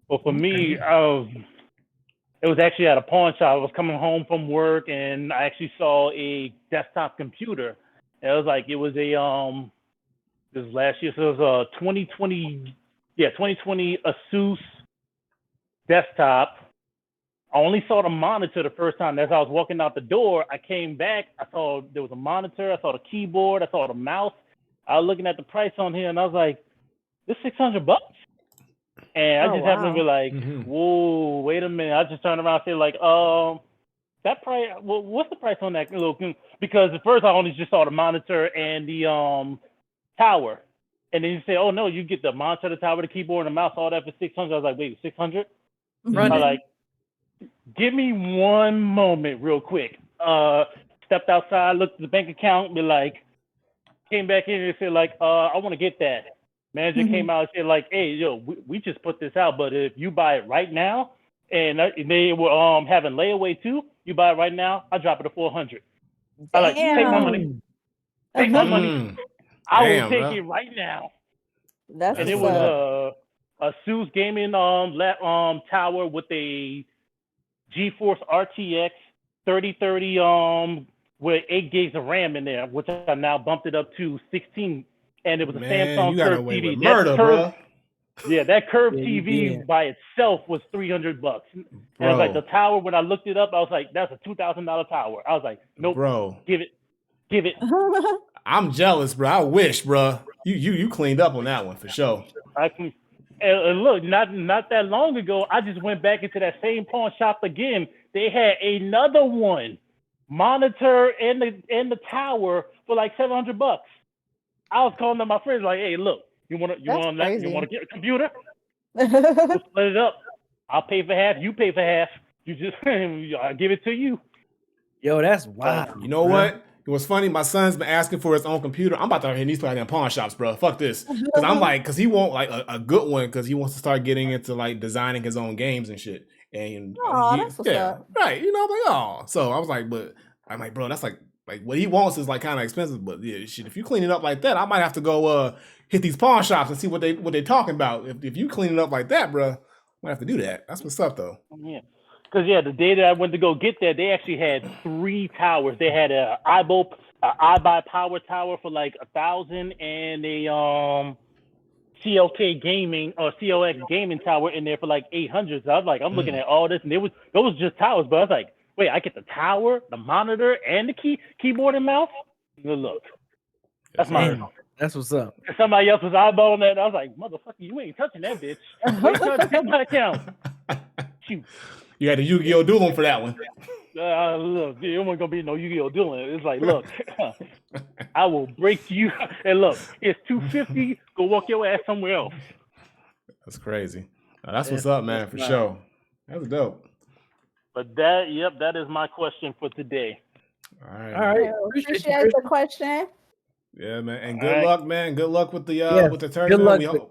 Well, for me, it was actually at a pawn shop. I was coming home from work, and I actually saw a desktop computer. And it was a this was last year, so it was a 2020 Asus desktop. I only saw the monitor the first time. As I was walking out the door, I came back. I saw there was a monitor. I saw the keyboard. I saw the mouse. I was looking at the price on here, and I was like, "This $600." And I just happened to be like, "Whoa, wait a minute!" I just turned around and said, "Like, that price. Well, what's the price on that little?" Because at first I only just saw the monitor and the tower, and then you say, "Oh no, you get the monitor, the tower, the keyboard, and the mouse, all that for $600." I was like, "Wait, $600?" I was like, "Give me one moment, real quick." Stepped outside, looked at the bank account, be like, came back in and said, like, "I want to get that." Manager came out and said, like, "Hey, yo, we just put this out, but if you buy it right now, and they were having layaway too, you buy it right now, I'll drop it to $400." I like, take my money. Take my money. I will take it right now. And it was a Asus gaming tower with a GeForce RTX 3030 with 8 gigs of RAM in there, which I now bumped it up to 16. And it was a Samsung Curve TV. Murder, bro. Yeah, that Curve TV by itself was $300. And I was like, the tower, when I looked it up, I was like, that's a $2,000 tower. I was like, nope, bro, give it. I'm jealous, bro. I wish, bro. You cleaned up on that one for sure. And look, not that long ago, I just went back into that same pawn shop again. They had another one, monitor and the tower for like $700. I was calling up my friends like, "Hey, look, you want to get a computer? We'll split it up. I'll pay for half. You pay for half. You just I give it to you." Yo, that's wild. You know what? It was funny. My son's been asking for his own computer. I'm about to hit these goddamn pawn shops, bro. Fuck this. Because I'm like, because he want like a good one because he wants to start getting into like designing his own games and shit. And that's what's up. Right. I'm like, oh. So I was like, but I'm like, bro, that's like what he wants is like kind of expensive, but yeah, shit. If you clean it up like that, I might have to go hit these pawn shops and see what they talking about. If you clean it up like that, bro, I might have to do that. That's what's up though. Yeah, because the day that I went to go get that, they actually had 3 towers. They had a iBuy Power Tower for like $1,000 and a CLK Gaming or CLX Gaming Tower in there for like $800. So I was like, I'm looking at all this, and those just towers, but I was like, wait, I get the tower, the monitor, and the keyboard and mouse? Good look. That's mine. That's what's up. And somebody else was eyeballing that. And I was like, motherfucker, you ain't touching that bitch. You ain't touching my account. Shoot. You had the Yu-Gi-Oh! Duel for that one. Look, it wasn't gonna be no Yu-Gi-Oh! Dueling. It's like, look, I will break you. And look, it's $250. Go walk your ass somewhere else. That's crazy. That's what's up, man, for sure. That's dope. But that is my question for today. All right. All right. Appreciate the question. Yeah, man. And good luck, man. Good luck with the tournament. Good luck.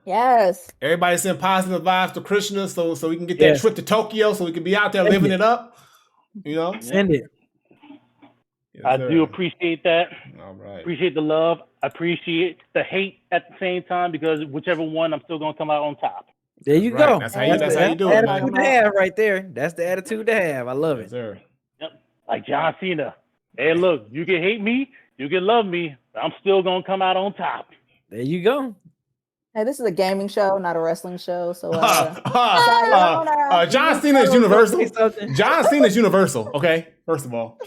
Yes. Everybody send positive vibes to Krishna so we can get that trip to Tokyo, so we can be out there living it up. You know? Send it. Yes, I sir. do appreciate that. All right. Appreciate the love. I appreciate the hate at the same time, because whichever one, I'm still gonna come out on top. There you Right. go. That's how you do it, man. Attitude to have right there. That's the attitude to have. I love Yes, it. sir. Yep. Like John Cena. Hey, look, you can hate me, you can love me, but I'm still gonna come out on top. There you go. Hey, this is a gaming show, not a wrestling show. So John Cena is universal. John Cena is universal. Okay, first of all.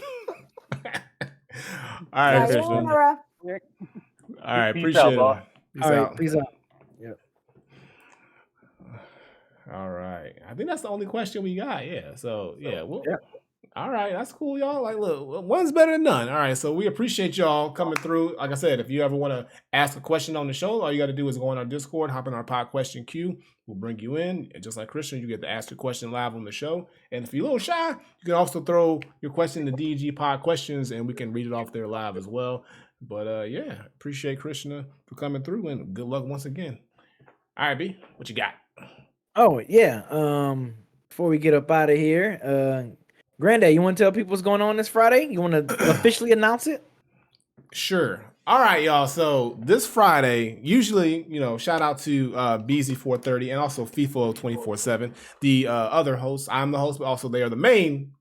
All right, Christian. All right, Peace appreciate out, it. boss. Peace All right. out. Peace out. Yep. All right. I think that's the only question we got. Yeah. So yeah. Well, Yeah. All right. That's cool, y'all. Like, look, one's better than none. All right. So we appreciate y'all coming through. Like I said, if you ever want to ask a question on the show, all you got to do is go on our Discord, hop in our pod question queue. We'll bring you in. And just like Christian, you get to ask your question live on the show. And if you're a little shy, you can also throw your question in the DEG pod questions, and we can read it off there live as well. But yeah, appreciate Krishna for coming through, and good luck once again. All right, B, what you got? Oh yeah. Before we get up out of here, Granddad, you want to tell people what's going on this Friday? You want to officially announce it? Sure. All right, y'all. So this Friday, usually, shout out to BZ430 and also FIFO 24/7, the other hosts. I'm the host, but also they are the main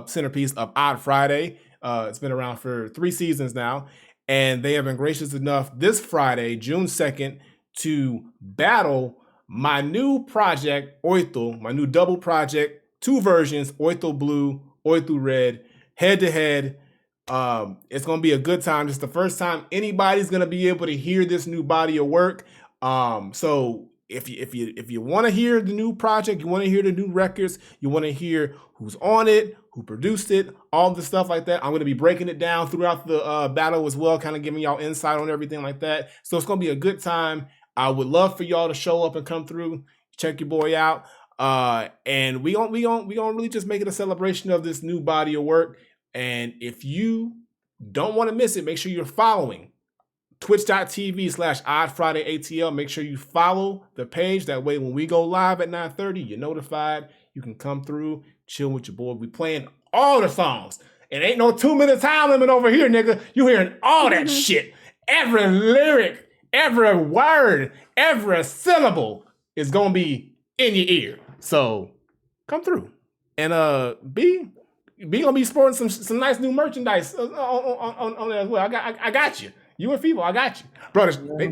centerpiece of Odd Friday. It's been around for 3 seasons now, and they have been gracious enough this Friday, June 2nd, to battle my new project, Oito, my new double project. 2 versions, Oito Blue, Oito Red, head to head. It's gonna be a good time. It's the first time anybody's gonna be able to hear this new body of work. So if you want to hear the new project, you want to hear the new records, you want to hear who's on it, who produced it, all the stuff like that, I'm gonna be breaking it down throughout the battle as well, kind of giving y'all insight on everything like that. So it's gonna be a good time. I would love for y'all to show up and come through, check your boy out. And we gonna really just make it a celebration of this new body of work. And if you don't want to miss it, make sure you're following twitch.tv/oddfridayatl. Make sure you follow the page. That way, when we go live at 9:30, you're notified. You can come through, chill with your boy. We playing all the songs. It ain't no 2-minute time limit over here, nigga. You hearing all that shit. Every lyric, every word, every syllable is gonna be in your ear. So come through. And B gonna be sporting some nice new merchandise on there as well. I got you. You and FIFO, I got you. Brothers, they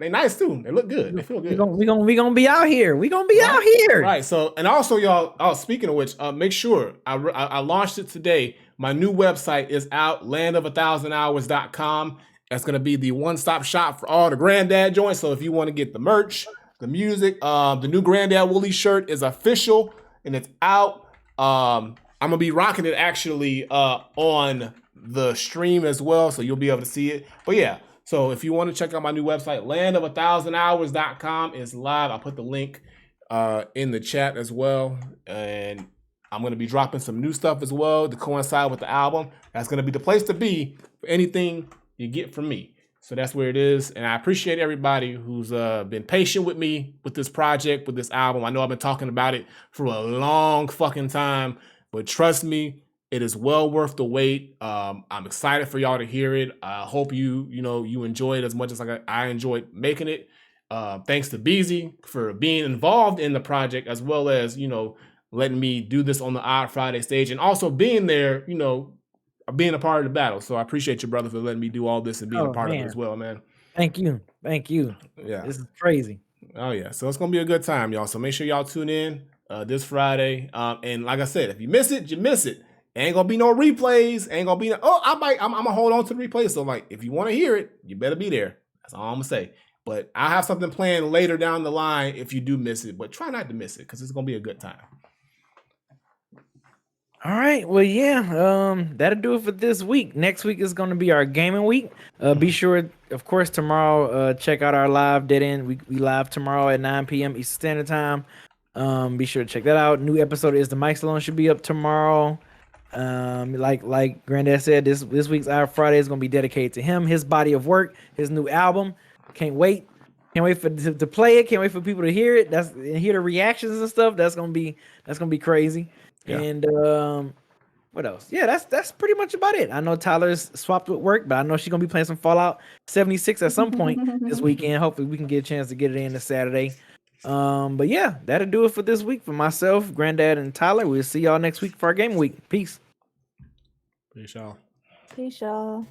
nice too. They look good. They feel good. We gonna be out here. We gonna be out here. Right. So, and also y'all, speaking of which, make sure I launched it today. My new website is out, landofA1,000hours.com. That's gonna be the one-stop shop for all the Granddad joints. So if you want to get the merch, the music, the new Granddad Wooly shirt is official and it's out. I'm gonna be rocking it actually on the stream as well, so you'll be able to see it. But yeah, so if you want to check out my new website, landofA1,000hours.com is live. I'll put the link in the chat as well, and I'm gonna be dropping some new stuff as well to coincide with the album. That's gonna be the place to be for anything you get from me. So that's where it is. And I appreciate everybody who's been patient with me with this project, with this album. I know I've been talking about it for a long fucking time, but trust me, it is well worth the wait. I'm excited for y'all to hear it. I hope you enjoy it as much as I enjoyed making it. Thanks to Beezy for being involved in the project, as well as, letting me do this on the Odd Friday stage and also being there, being a part of the battle. So I appreciate you, brother, for letting me do all this and being a part of it as well, man. Thank you. Yeah. This is crazy. Oh, yeah. So it's going to be a good time, y'all. So make sure y'all tune in this Friday. And like I said, if you miss it, you miss it. Ain't gonna be no replays. Ain't gonna be no, I'm gonna hold on to the replays. So like, if you want to hear it, you better be there. That's all I'm gonna say. But I'll have something planned later down the line if you do miss it. But try not to miss it because it's gonna be a good time. All right. Well, yeah. That'll do it for this week. Next week is going to be our gaming week. Be sure, of course, tomorrow, check out our live Dead End. We live tomorrow at 9 p.m. Eastern Standard Time. Be sure to check that out. New episode is the Mike Salone should be up tomorrow. Like Granddad said, this week's Our Friday is going to be dedicated to him, his body of work, his new album. Can't wait. Can't wait to play it. Can't wait for people to hear it. And hear the reactions and stuff. That's gonna be crazy. Yeah. And what else? Yeah, that's pretty much about it. I know Tyler's swapped with work, but I know she's gonna be playing some Fallout 76 at some point this weekend. Hopefully we can get a chance to get it in this Saturday. But yeah, that'll do it for this week. For myself, Granddad, and Tyler. We'll see y'all next week for our game week. Peace. Peace, y'all. Peace, y'all.